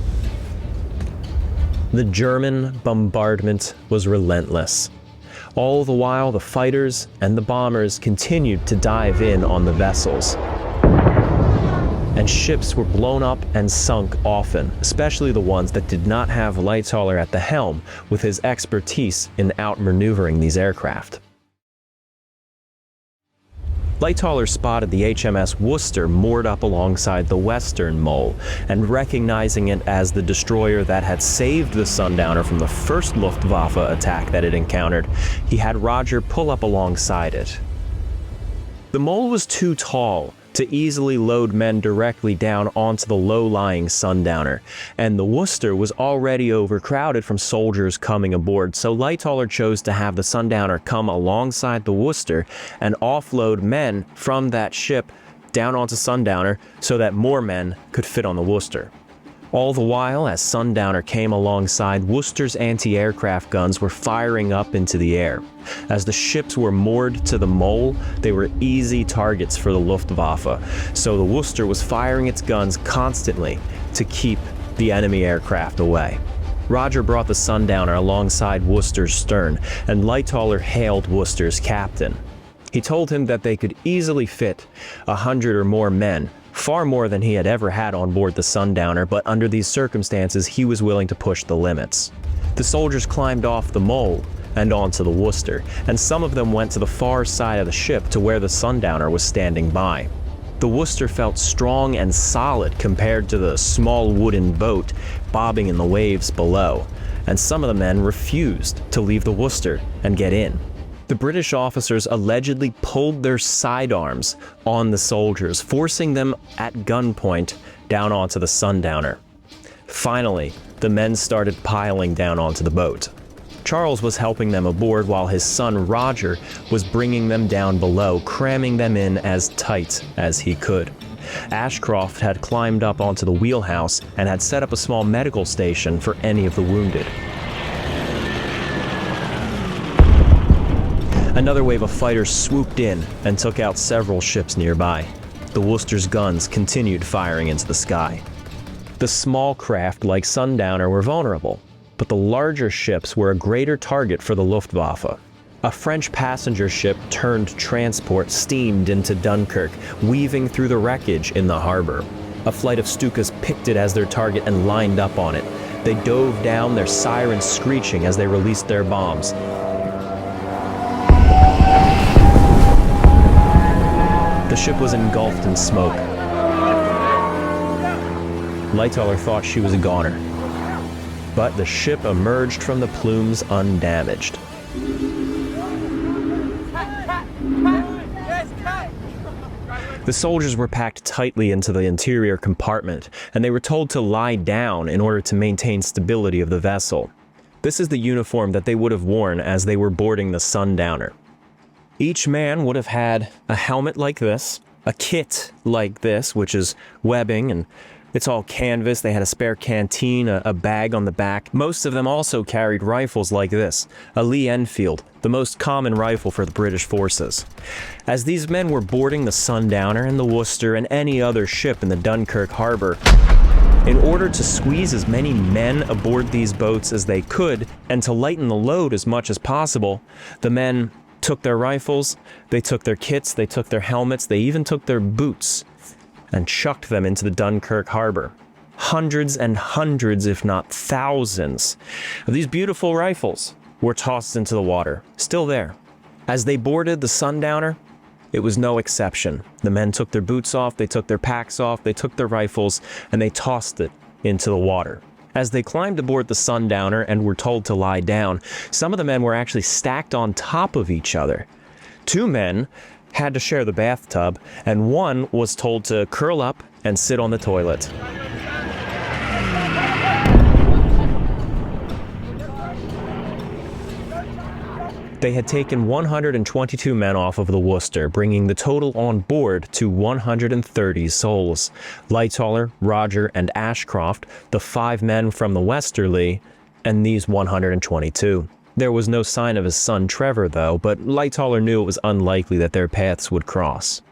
The German bombardment was relentless. All the while, the fighters and the bombers continued to dive in on the vessels. And ships were blown up and sunk often, especially the ones that did not have Lightoller at the helm with his expertise in outmaneuvering these aircraft. Lightoller spotted the HMS Worcester moored up alongside the western mole, and recognizing it as the destroyer that had saved the Sundowner from the first Luftwaffe attack that it encountered, he had Roger pull up alongside it. The mole was too tall to easily load men directly down onto the low-lying Sundowner, and the Worcester was already overcrowded from soldiers coming aboard, so Lightoller chose to have the Sundowner come alongside the Worcester and offload men from that ship down onto Sundowner so that more men could fit on the Worcester. All the while, as Sundowner came alongside, Worcester's anti-aircraft guns were firing up into the air. As the ships were moored to the mole, they were easy targets for the Luftwaffe, so the Worcester was firing its guns constantly to keep the enemy aircraft away. Roger brought the Sundowner alongside Worcester's stern, and Lightoller hailed Worcester's captain. He told him that they could easily fit 100 or more men, far more than he had ever had on board the Sundowner, but under these circumstances he was willing to push the limits. The soldiers climbed off the mole and onto the Worcester, and some of them went to the far side of the ship to where the Sundowner was standing by. The Worcester felt strong and solid compared to the small wooden boat bobbing in the waves below, and some of the men refused to leave the Worcester and get in. The British officers allegedly pulled their sidearms on the soldiers, forcing them at gunpoint down onto the Sundowner. Finally, the men started piling down onto the boat. Charles was helping them aboard while his son Roger was bringing them down below, cramming them in as tight as he could. Ashcroft had climbed up onto the wheelhouse and had set up a small medical station for any of the wounded. Another wave of fighters swooped in and took out several ships nearby. The Worcester's guns continued firing into the sky. The small craft like Sundowner were vulnerable, but the larger ships were a greater target for the Luftwaffe. A French passenger ship turned transport steamed into Dunkirk, weaving through the wreckage in the harbor. A flight of Stukas picked it as their target and lined up on it. They dove down, their sirens screeching as they released their bombs. The ship was engulfed in smoke. Lightoller thought she was a goner, but the ship emerged from the plumes undamaged. The soldiers were packed tightly into the interior compartment, and they were told to lie down in order to maintain stability of the vessel. This is the uniform that they would have worn as they were boarding the Sundowner. Each man would have had a helmet like this, a kit like this, which is webbing and it's all canvas. They had a spare canteen, a bag on the back. Most of them also carried rifles like this, a Lee Enfield, the most common rifle for the British forces. As these men were boarding the Sundowner and the Worcester and any other ship in the Dunkirk harbor, in order to squeeze as many men aboard these boats as they could and to lighten the load as much as possible, the men took their rifles, they took their kits, they took their helmets, they even took their boots and chucked them into the Dunkirk harbor. Hundreds and hundreds, if not thousands, of these beautiful rifles were tossed into the water, still there. As they boarded the Sundowner, it was no exception. The men took their boots off, they took their packs off, they took their rifles, and they tossed it into the water. As they climbed aboard the Sundowner and were told to lie down, some of the men were actually stacked on top of each other. Two men had to share the bathtub, and one was told to curl up and sit on the toilet. They had taken 122 men off of the Worcester, bringing the total on board to 130 souls. Lightoller, Roger, and Ashcroft, the 5 men from the Westerly, and these 122. There was no sign of his son Trevor, though, but Lightoller knew it was unlikely that their paths would cross.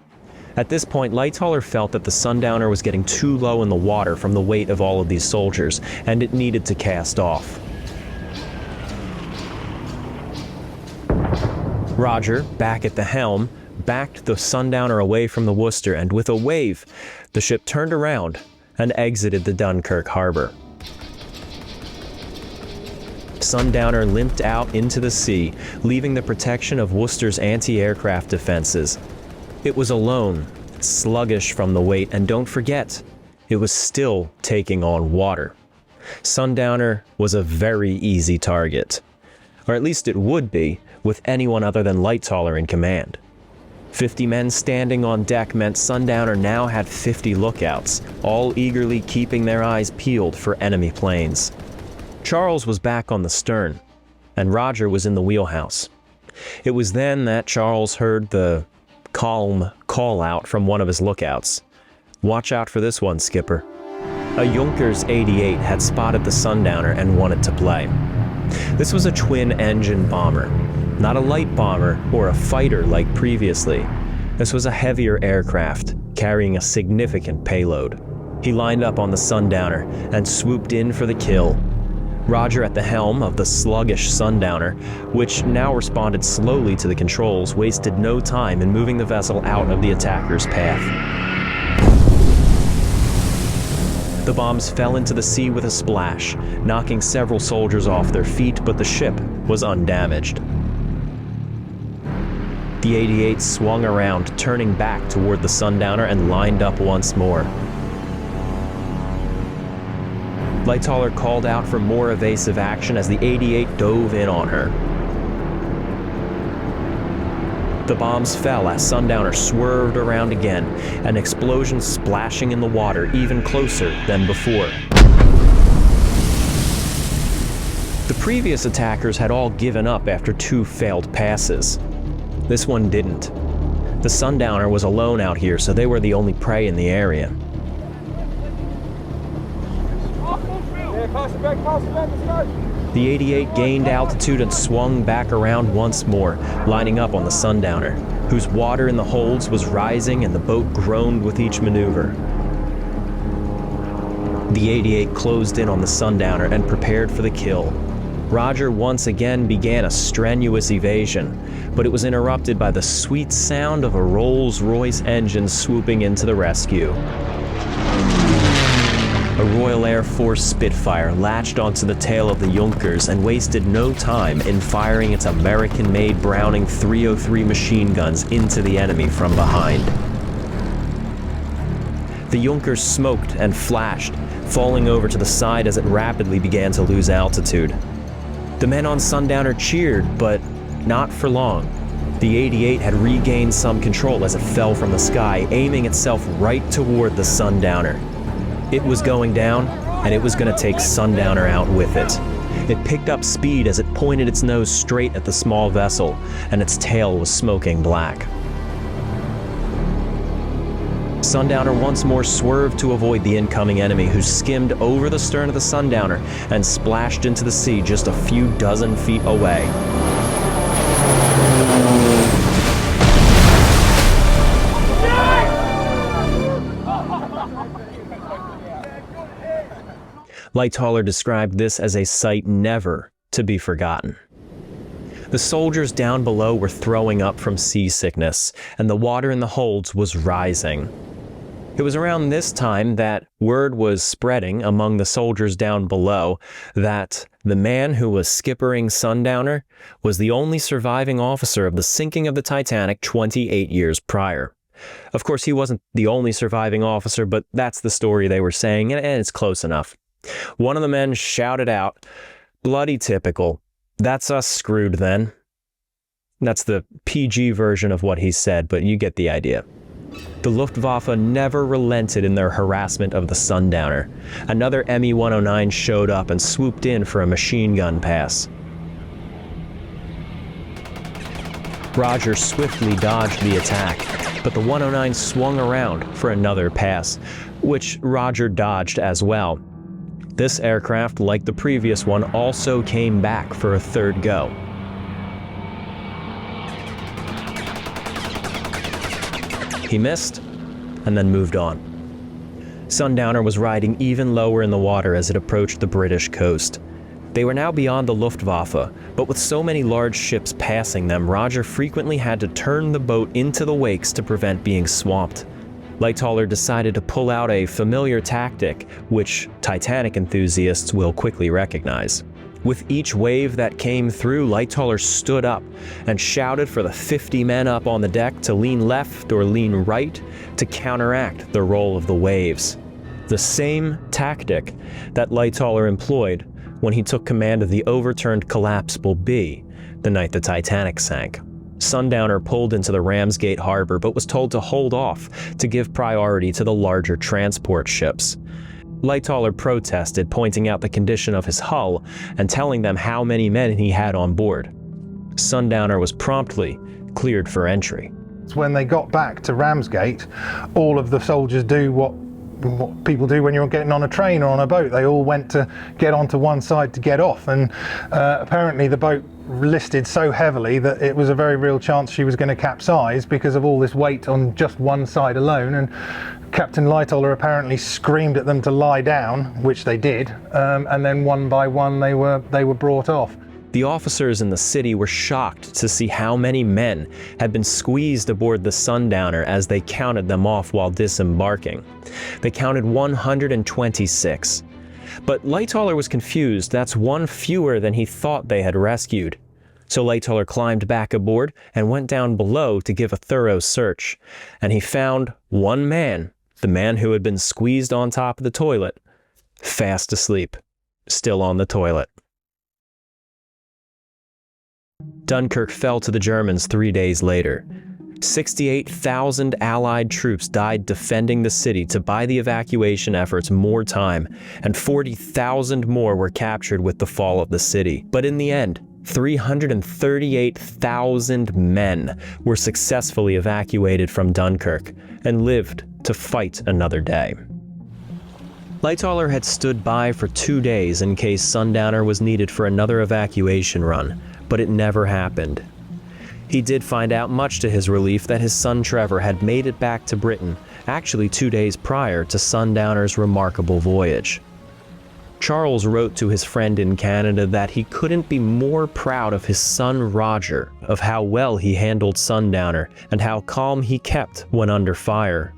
At this point, Lightoller felt that the Sundowner was getting too low in the water from the weight of all of these soldiers, and it needed to cast off. Roger, back at the helm, backed the Sundowner away from the Worcester, and with a wave, the ship turned around and exited the Dunkirk harbor. Sundowner limped out into the sea, leaving the protection of Worcester's anti-aircraft defenses. It was alone, sluggish from the weight, and don't forget, it was still taking on water. Sundowner was a very easy target, or at least it would be with anyone other than Lightoller in command. 50 men standing on deck meant Sundowner now had 50 lookouts, all eagerly keeping their eyes peeled for enemy planes. Charles was back on the stern, and Roger was in the wheelhouse. It was then that Charles heard the calm call out from one of his lookouts. "Watch out for this one, Skipper." A Junkers 88 had spotted the Sundowner and wanted to play. This was a twin-engine bomber, not a light bomber or a fighter like previously. This was a heavier aircraft, carrying a significant payload. He lined up on the Sundowner and swooped in for the kill. Roger at the helm of the sluggish Sundowner, which now responded slowly to the controls, wasted no time in moving the vessel out of the attacker's path. The bombs fell into the sea with a splash, knocking several soldiers off their feet, but the ship was undamaged. The 88 swung around, turning back toward the Sundowner and lined up once more. Lightoller called out for more evasive action as the 88 dove in on her. The bombs fell as Sundowner swerved around again, an explosion splashing in the water even closer than before. The previous attackers had all given up after 2 failed passes. This one didn't. The Sundowner was alone out here, so they were the only prey in the area. The 88 gained altitude and swung back around once more, lining up on the Sundowner, whose water in the holds was rising and the boat groaned with each maneuver. The 88 closed in on the Sundowner and prepared for the kill. Roger once again began a strenuous evasion, but it was interrupted by the sweet sound of a Rolls-Royce engine swooping into the rescue. A Royal Air Force Spitfire latched onto the tail of the Junkers and wasted no time in firing its American-made Browning 303 machine guns into the enemy from behind. The Junkers smoked and flashed, falling over to the side as it rapidly began to lose altitude. The men on Sundowner cheered, but not for long. The 88 had regained some control as it fell from the sky, aiming itself right toward the Sundowner. It was going down, and it was going to take Sundowner out with it. It picked up speed as it pointed its nose straight at the small vessel, and its tail was smoking black. Sundowner once more swerved to avoid the incoming enemy, who skimmed over the stern of the Sundowner and splashed into the sea just a few dozen feet away. Lightoller described this as a sight never to be forgotten. The soldiers down below were throwing up from seasickness, and the water in the holds was rising. It was around this time that word was spreading among the soldiers down below that the man who was skippering Sundowner was the only surviving officer of the sinking of the Titanic 28 years prior. Of course, he wasn't the only surviving officer, but that's the story they were saying, and it's close enough. One of the men shouted out, "Bloody typical. That's us screwed then." That's the PG version of what he said, but you get the idea. The Luftwaffe never relented in their harassment of the Sundowner. Another Me-109 showed up and swooped in for a machine gun pass. Roger swiftly dodged the attack, but the 109 swung around for another pass, which Roger dodged as well. This aircraft, like the previous one, also came back for a third go. He missed, and then moved on. Sundowner was riding even lower in the water as it approached the British coast. They were now beyond the Luftwaffe, but with so many large ships passing them, Roger frequently had to turn the boat into the wakes to prevent being swamped. Lightoller decided to pull out a familiar tactic, which Titanic enthusiasts will quickly recognize. With each wave that came through, Lightoller stood up and shouted for the 50 men up on the deck to lean left or lean right to counteract the roll of the waves. The same tactic that Lightoller employed when he took command of the overturned collapsible B the night the Titanic sank. Sundowner pulled into the Ramsgate harbor but was told to hold off to give priority to the larger transport ships. Lightoller protested, pointing out the condition of his hull and telling them how many men he had on board. Sundowner was promptly cleared for entry. When they got back to Ramsgate, all of the soldiers do what people do when you're getting on a train or on a boat. They all went to get onto one side to get off, and apparently the boat listed so heavily that it was a very real chance she was going to capsize because of all this weight on just one side alone. And Captain Lightoller apparently screamed at them to lie down, which they did, and then one by one they were brought off. The officers in the city were shocked to see how many men had been squeezed aboard the Sundowner as they counted them off while disembarking. They counted 126. But Lightoller was confused. That's one fewer than he thought they had rescued. So Lightoller climbed back aboard and went down below to give a thorough search. And he found one man, the man who had been squeezed on top of the toilet, fast asleep, still on the toilet. Dunkirk fell to the Germans 3 days later. 68,000 Allied troops died defending the city to buy the evacuation efforts more time, and 40,000 more were captured with the fall of the city. But in the end, 338,000 men were successfully evacuated from Dunkirk and lived to fight another day. Lightoller had stood by for 2 days in case Sundowner was needed for another evacuation run, but it never happened. He did find out, much to his relief, that his son Trevor had made it back to Britain, actually 2 days prior to Sundowner's remarkable voyage. Charles wrote to his friend in Canada that he couldn't be more proud of his son Roger, of how well he handled Sundowner and how calm he kept when under fire.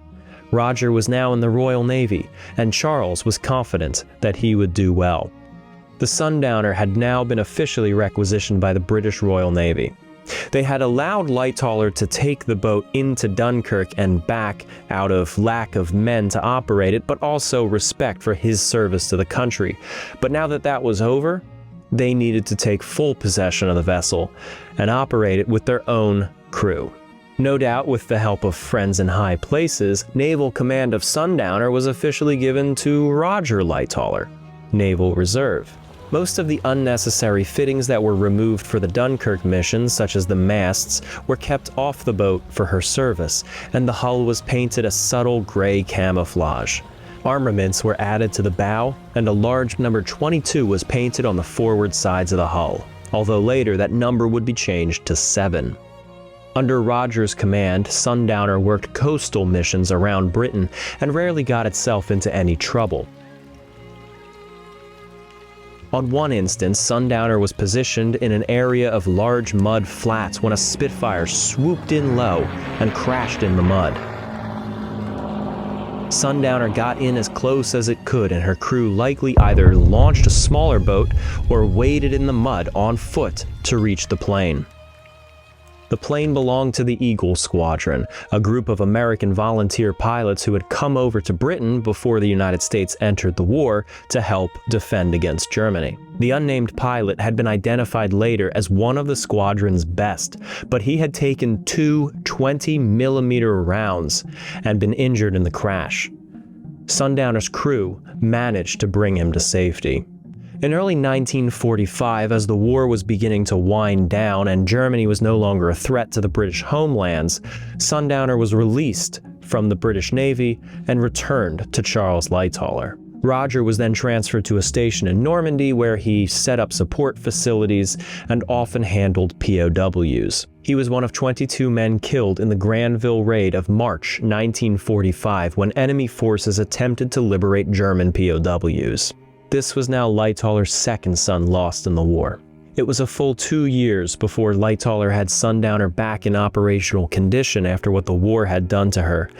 Roger was now in the Royal Navy, and Charles was confident that he would do well. The Sundowner had now been officially requisitioned by the British Royal Navy. They had allowed Lightoller to take the boat into Dunkirk and back out of lack of men to operate it, but also respect for his service to the country. But now that that was over, they needed to take full possession of the vessel and operate it with their own crew. No doubt with the help of friends in high places, naval command of Sundowner was officially given to Roger Lightoller, Naval Reserve. Most of the unnecessary fittings that were removed for the Dunkirk mission, such as the masts, were kept off the boat for her service, and the hull was painted a subtle gray camouflage. Armaments were added to the bow, and a large number 22 was painted on the forward sides of the hull, although later that number would be changed to 7. Under Roger's command, Sundowner worked coastal missions around Britain and rarely got itself into any trouble. On one instance, Sundowner was positioned in an area of large mud flats when a Spitfire swooped in low and crashed in the mud. Sundowner got in as close as it could, and her crew likely either launched a smaller boat or waded in the mud on foot to reach the plane. The plane belonged to the Eagle Squadron, a group of American volunteer pilots who had come over to Britain before the United States entered the war to help defend against Germany. The unnamed pilot had been identified later as one of the squadron's best, but he had taken 2 20mm rounds and been injured in the crash. Sundowner's crew managed to bring him to safety. In early 1945, as the war was beginning to wind down and Germany was no longer a threat to the British homelands, Sundowner was released from the British Navy and returned to Charles Lightoller. Roger was then transferred to a station in Normandy where he set up support facilities and often handled POWs. He was one of 22 men killed in the Granville Raid of March 1945 when enemy forces attempted to liberate German POWs. This was now Lightoller's second son lost in the war. It was a full 2 years before Lightoller had Sundowner back in operational condition after what the war had done to her,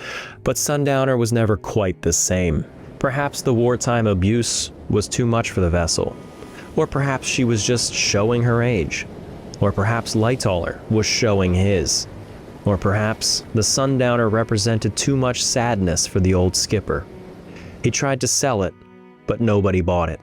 but Sundowner was never quite the same. Perhaps the wartime abuse was too much for the vessel. Or perhaps she was just showing her age. Or perhaps Lightoller was showing his. Or perhaps the Sundowner represented too much sadness for the old skipper. He tried to sell it, but nobody bought it.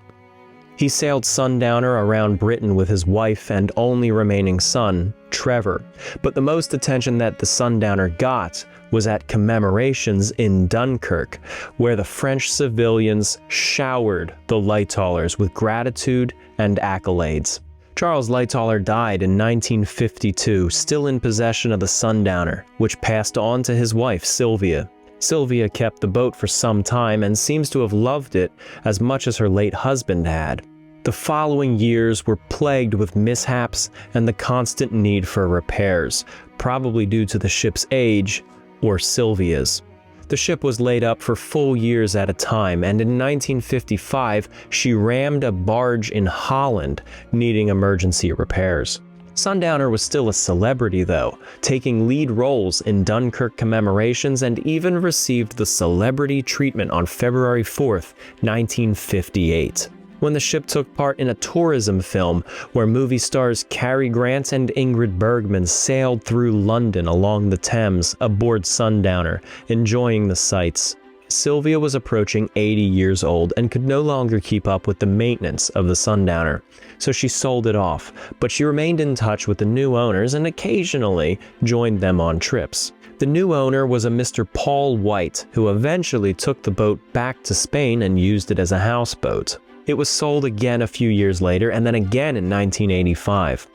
He sailed Sundowner around Britain with his wife and only remaining son, Trevor, but the most attention that the Sundowner got was at commemorations in Dunkirk, where the French civilians showered the Lightollers with gratitude and accolades. Charles Lightoller died in 1952, still in possession of the Sundowner, which passed on to his wife, Sylvia. Sylvia kept the boat for some time and seems to have loved it as much as her late husband had. The following years were plagued with mishaps and the constant need for repairs, probably due to the ship's age or Sylvia's. The ship was laid up for full years at a time, and in 1955, she rammed a barge in Holland, needing emergency repairs. Sundowner was still a celebrity though, taking lead roles in Dunkirk commemorations and even received the celebrity treatment on February 4th, 1958. When the ship took part in a tourism film where movie stars Cary Grant and Ingrid Bergman sailed through London along the Thames aboard Sundowner, enjoying the sights. Sylvia was approaching 80 years old and could no longer keep up with the maintenance of the Sundowner, so she sold it off, but she remained in touch with the new owners and occasionally joined them on trips. The new owner was a Mr. Paul White, who eventually took the boat back to Spain and used it as a houseboat. It was sold again a few years later and then again in 1985.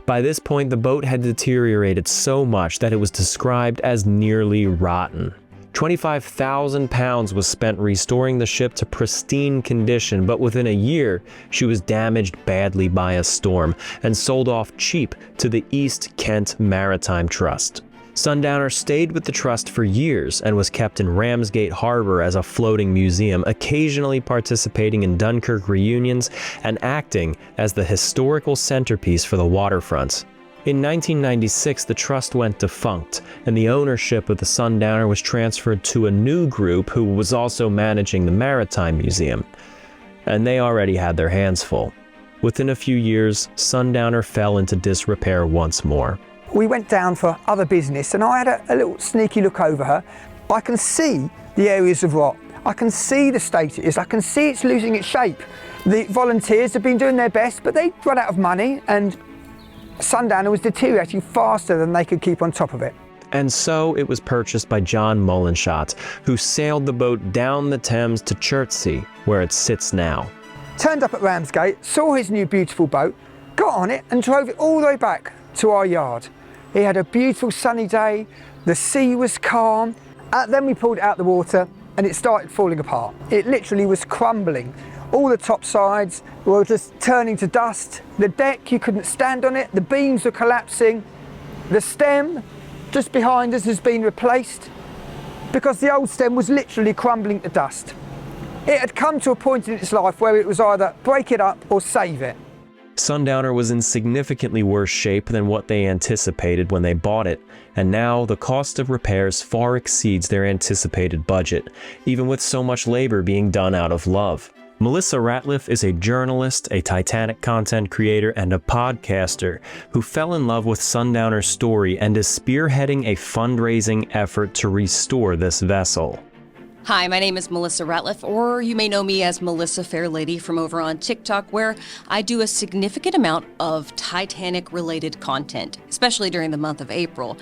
By this point, the boat had deteriorated so much that it was described as nearly rotten. £25,000 was spent restoring the ship to pristine condition, but within a year, she was damaged badly by a storm and sold off cheap to the East Kent Maritime Trust. Sundowner stayed with the trust for years and was kept in Ramsgate Harbor as a floating museum, occasionally participating in Dunkirk reunions and acting as the historical centerpiece for the waterfront. In 1996, the trust went defunct, and the ownership of the Sundowner was transferred to a new group who was also managing the Maritime Museum, and they already had their hands full. Within a few years, Sundowner fell into disrepair once more. We went down for other business and I had a little sneaky look over her. I can see the areas of rot. I can see the state it is. I can see it's losing its shape. The volunteers have been doing their best, but they'd run out of money and Sundowner was deteriorating faster than they could keep on top of it. And so it was purchased by John Mullenshot, who sailed the boat down the Thames to Chertsey, where it sits now. Turned up at Ramsgate, saw his new beautiful boat, got on it and drove it all the way back to our yard. He had a beautiful sunny day, the sea was calm. Then we pulled it out the water and it started falling apart. It literally was crumbling. All the top sides were just turning to dust. The deck, you couldn't stand on it. The beams were collapsing. The stem just behind us has been replaced because the old stem was literally crumbling to dust. It had come to a point in its life where it was either break it up or save it. Sundowner was in significantly worse shape than what they anticipated when they bought it, and now the cost of repairs far exceeds their anticipated budget, even with so much labor being done out of love. Melissa Ratliff is a journalist, a Titanic content creator, and a podcaster who fell in love with Sundowner's story and is spearheading a fundraising effort to restore this vessel. Hi, my name is Melissa Ratliff, or you may know me as Melissa Fairlady from over on TikTok, where I do a significant amount of Titanic-related content, especially during the month of April.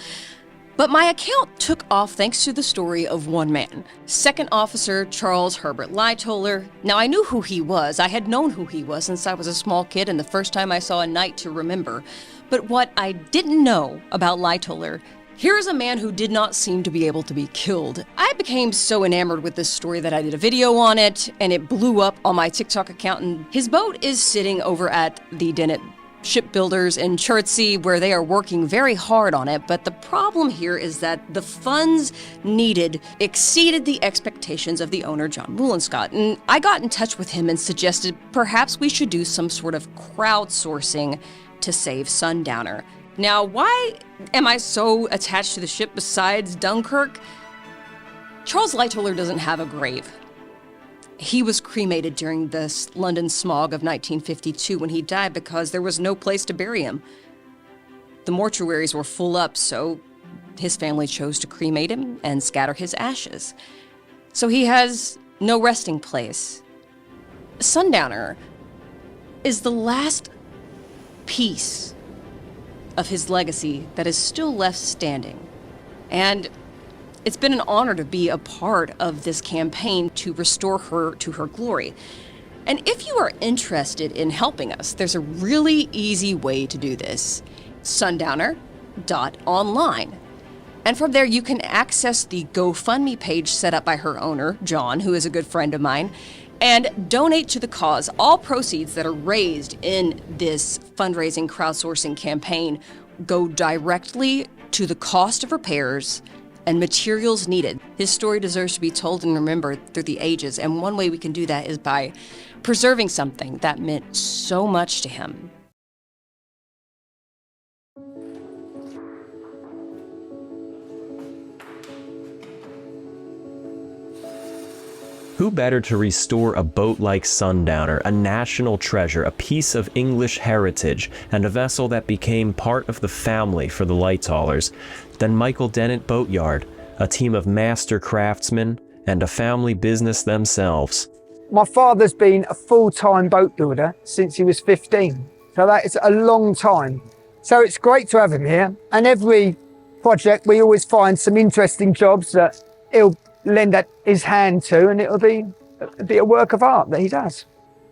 But my account took off thanks to the story of one man, Second Officer Charles Herbert Lightoller. Now, I knew who he was. I had known who he was since I was a small kid and the first time I saw A Night to Remember. But what I didn't know about Lightoller, here is a man who did not seem to be able to be killed. I became so enamored with this story that I did a video on it, and it blew up on my TikTok account. And his boat is sitting over at the Dennett Shipbuilders in Chertsey, where they are working very hard on it. But the problem here is that the funds needed exceeded the expectations of the owner, John Mullenshot. And I got in touch with him and suggested perhaps we should do some sort of crowdsourcing to save Sundowner. Now, why am I so attached to the ship besides Dunkirk? Charles Lightoller doesn't have a grave. He was cremated during the London smog of 1952 when he died because there was no place to bury him. The mortuaries were full up, so his family chose to cremate him and scatter his ashes. So he has no resting place. Sundowner is the last piece of his legacy that is still left standing. And it's been an honor to be a part of this campaign to restore her to her glory. And if you are interested in helping us, there's a really easy way to do this. Sundowner.online. And from there, you can access the GoFundMe page set up by her owner, John, who is a good friend of mine, and donate to the cause. All proceeds that are raised in this fundraising crowdsourcing campaign go directly to the cost of repairs and materials needed. His story deserves to be told and remembered through the ages, and one way we can do that is by preserving something that meant so much to him. Who better to restore a boat like Sundowner, a national treasure, a piece of English heritage, and a vessel that became part of the family for the Lightollers, than Michael Dennett Boatyard, a team of master craftsmen and a family business themselves. My father's been a full-time boat builder since he was 15, so that is a long time. So it's great to have him here, and every project we always find some interesting jobs that he'll lend his hand to, and it'll be a work of art that he does.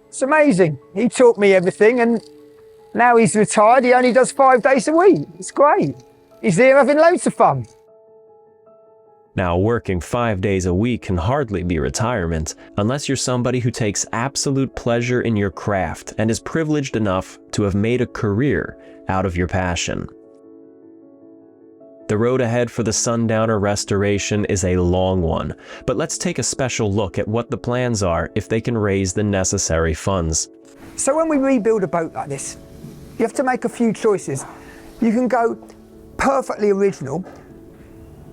It's amazing. He taught me everything, and now he's retired. He only does 5 days a week. It's great. He's here having loads of fun. Now, working 5 days a week can hardly be retirement, unless you're somebody who takes absolute pleasure in your craft and is privileged enough to have made a career out of your passion. The road ahead for the Sundowner restoration is a long one, but let's take a special look at what the plans are if they can raise the necessary funds. So when we rebuild a boat like this, you have to make a few choices. You can go perfectly original,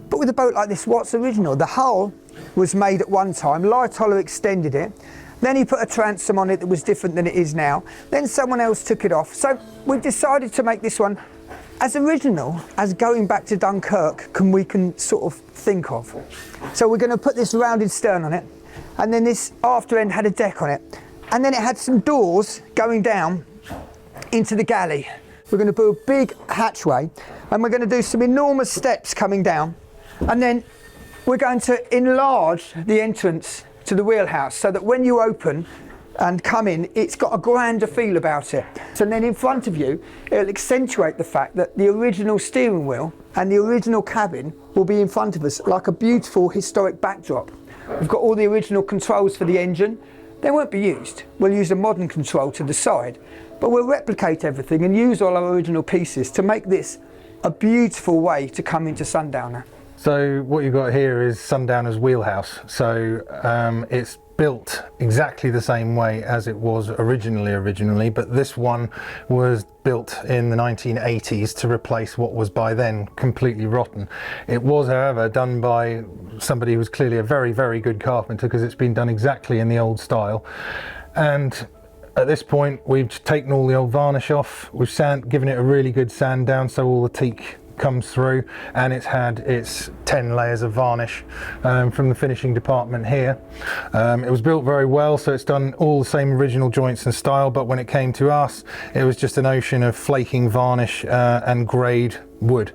but with a boat like this, what's original? The hull was made at one time, Lightoller extended it, then he put a transom on it that was different than it is now, then someone else took it off. So we've decided to make this one as original as going back to Dunkirk we can sort of think of. So we're going to put this rounded stern on it, and then this after end had a deck on it, and then it had some doors going down into the galley. We're going to put a big hatchway, and we're going to do some enormous steps coming down, and then we're going to enlarge the entrance to the wheelhouse so that when you open and come in, it's got a grander feel about it. And then in front of you, it'll accentuate the fact that the original steering wheel and the original cabin will be in front of us like a beautiful historic backdrop. We've got all the original controls for the engine. They won't be used. We'll use a modern control to the side, but we'll replicate everything and use all our original pieces to make this a beautiful way to come into Sundowner. So what you've got here is Sundowner's wheelhouse. So it's built exactly the same way as it was originally, but this one was built in the 1980s to replace what was by then completely rotten. It was, however, done by somebody who was clearly a very, very good carpenter, because it's been done exactly in the old style. And at this point, we've taken all the old varnish off, we've given it a really good sand down so all the teak comes through, and it's had its 10 layers of varnish from the finishing department here. It was built very well, so it's done all the same original joints and style, but when it came to us, it was just an ocean of flaking varnish and greyed wood.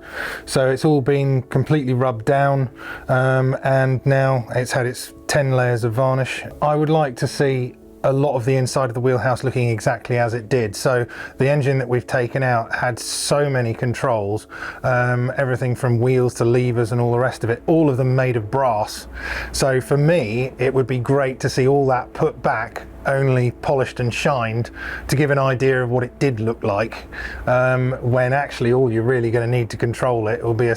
So it's all been completely rubbed down, and now it's had its 10 layers of varnish. I would like to see a lot of the inside of the wheelhouse looking exactly as it did. So the engine that we've taken out had so many controls, everything from wheels to levers and all the rest of it, all of them made of brass. So for me, it would be great to see all that put back, only polished and shined, to give an idea of what it did look like, when actually all you're really going to need to control it will be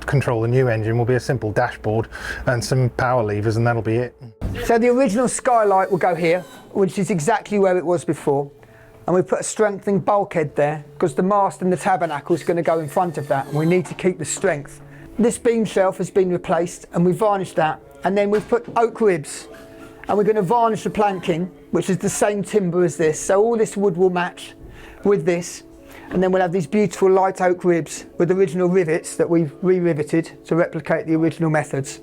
control the new engine will be a simple dashboard and some power levers, and that'll be it. So the original skylight will go here, which is exactly where it was before, and we put a strengthening bulkhead there because the mast and the tabernacle is going to go in front of that, and we need to keep the strength. This beam shelf has been replaced and we varnished that, and then we've put oak ribs And we're going to varnish the planking, which is the same timber as this. So all this wood will match with this. And then we'll have these beautiful light oak ribs with original rivets that we've re-riveted to replicate the original methods.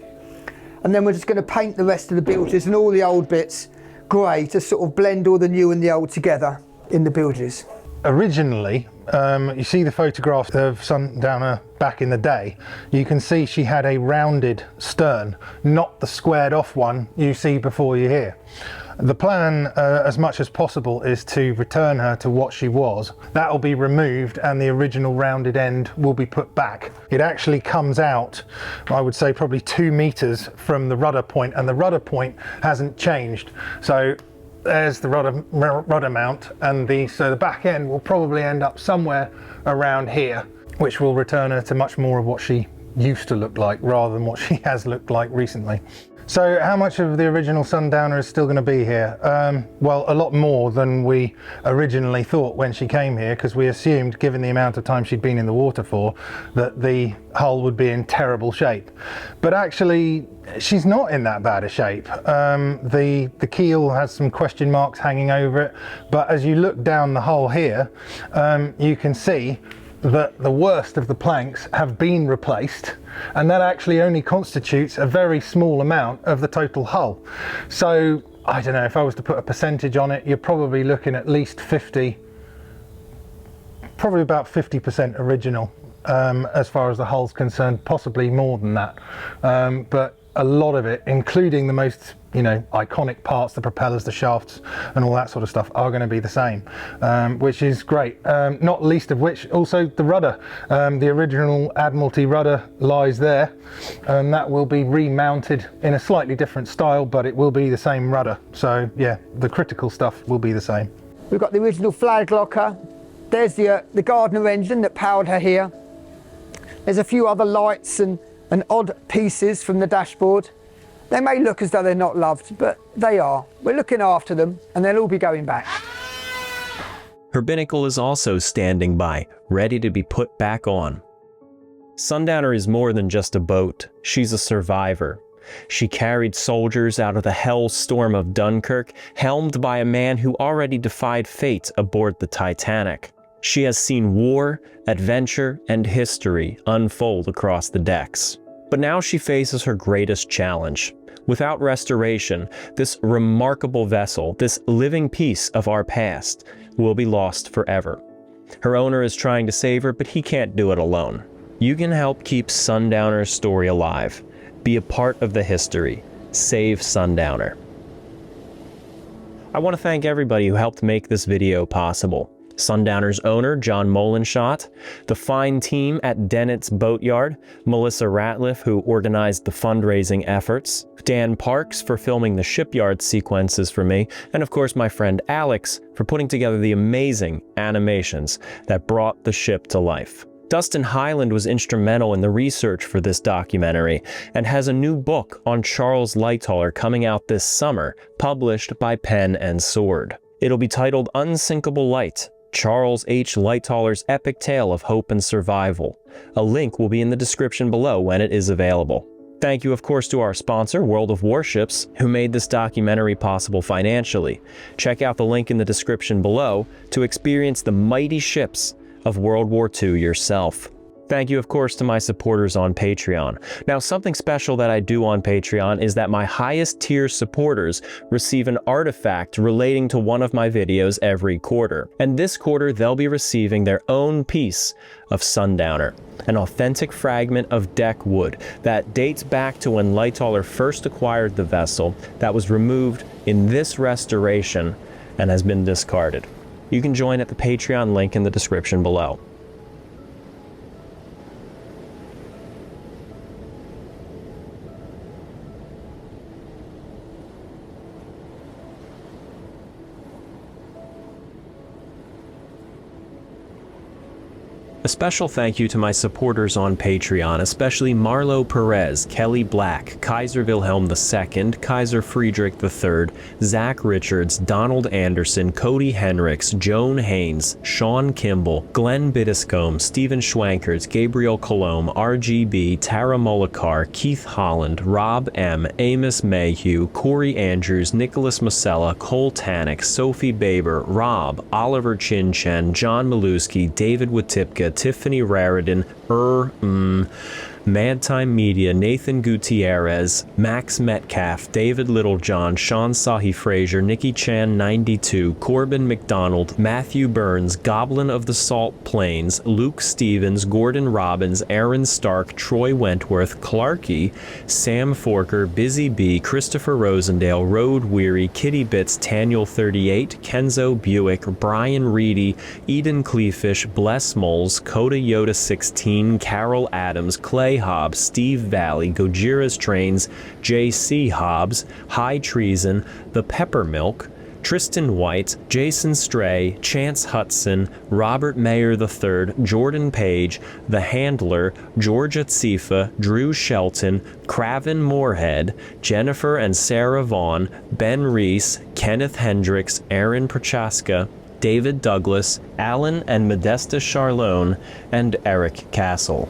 And then we're just going to paint the rest of the bilges and all the old bits grey to sort of blend all the new and the old together in the bilges. Originally, you see the photograph of Sundowner back in the day, you can see she had a rounded stern, not the squared off one you see before you here. The plan, as much as possible, is to return her to what she was. That will be removed and the original rounded end will be put back. It actually comes out, I would say, probably 2 meters from the rudder point, and the rudder point hasn't changed. So there's the rudder mount, and so the back end will probably end up somewhere around here, which will return her to much more of what she used to look like rather than what she has looked like recently. So how much of the original Sundowner is still going to be here? Well, a lot more than we originally thought when she came here, because we assumed, given the amount of time she'd been in the water for, that the hull would be in terrible shape. But actually, she's not in that bad a shape. The keel has some question marks hanging over it, but as you look down the hull here, you can see that the worst of the planks have been replaced, and that actually only constitutes a very small amount of the total hull. So I don't know, if I was to put a percentage on it, you're probably looking at least 50, probably about 50% original as far as the hull's concerned, possibly more than that. But a lot of it, including the most, iconic parts, the propellers, the shafts, and all that sort of stuff, are going to be the same, which is great. Not least of which, also the rudder. The original Admiralty rudder lies there, and that will be remounted in a slightly different style, but it will be the same rudder. So yeah, the critical stuff will be the same. We've got the original flag locker. There's the Gardner engine that powered her here. There's a few other lights and odd pieces from the dashboard. They may look as though they're not loved, but they are. We're looking after them, and they'll all be going back. Her binnacle is also standing by, ready to be put back on. Sundowner is more than just a boat. She's a survivor. She carried soldiers out of the hell storm of Dunkirk, helmed by a man who already defied fate aboard the Titanic. She has seen war, adventure, and history unfold across the decks. But now she faces her greatest challenge. Without restoration, this remarkable vessel, this living piece of our past, will be lost forever. Her owner is trying to save her, but he can't do it alone. You can help keep Sundowner's story alive. Be a part of the history. Save Sundowner. I want to thank everybody who helped make this video possible. Sundowner's owner, John Molenschott, the fine team at Dennett's Boatyard, Melissa Ratliff, who organized the fundraising efforts, Dan Parks for filming the shipyard sequences for me, and of course my friend Alex for putting together the amazing animations that brought the ship to life. Dustin Hyland was instrumental in the research for this documentary and has a new book on Charles Lightoller coming out this summer, published by Pen and Sword. It'll be titled Unsinkable Light: Charles H. Lightoller's Epic Tale of Hope and Survival. A link will be in the description below when it is available. Thank you, of course, to our sponsor, World of Warships, who made this documentary possible financially. Check out the link in the description below to experience the mighty ships of World War II yourself. Thank you, of course, to my supporters on Patreon. Now, something special that I do on Patreon is that my highest tier supporters receive an artifact relating to one of my videos every quarter. And this quarter, they'll be receiving their own piece of Sundowner, an authentic fragment of deck wood that dates back to when Lightoller first acquired the vessel, that was removed in this restoration and has been discarded. You can join at the Patreon link in the description below. A special thank you to my supporters on Patreon, especially Marlo Perez, Kelly Black, Kaiser Wilhelm II, Kaiser Friedrich III, Zach Richards, Donald Anderson, Cody Henricks, Joan Haynes, Sean Kimball, Glenn Biddiscombe, Stephen Schwankers, Gabriel Colomb, RGB, Tara Mollikar, Keith Holland, Rob M., Amos Mayhew, Corey Andrews, Nicholas Masella, Cole Tannick, Sophie Baber, Rob, Oliver Chin Chen, John Maluski, David Watipka, Tiffany Raridan, Madtime Media, Nathan Gutierrez, Max Metcalf, David Littlejohn, Sean Sahi Frazier, Nikki Chan 92, Corbin McDonald, Matthew Burns, Goblin of the Salt Plains, Luke Stevens, Gordon Robbins, Aaron Stark, Troy Wentworth, Clarkey, Sam Forker, Busy Bee, Christopher Rosendale, Road Weary, Kitty Bits, Taniel 38, Kenzo Buick, Brian Reedy, Eden Cleefish, Bless Moles, Coda Yoda 16, Carol Adams, Clay Hobbs, Steve Valley, Gojira's Trains, J.C. Hobbs, High Treason, The Peppermilk, Tristan White, Jason Stray, Chance Hudson, Robert Mayer III, Jordan Page, The Handler, Georgia Tsifa, Drew Shelton, Craven Moorhead, Jennifer and Sarah Vaughn, Ben Reese, Kenneth Hendricks, Aaron Prochaska, David Douglas, Alan and Modesta Charlone, and Eric Castle.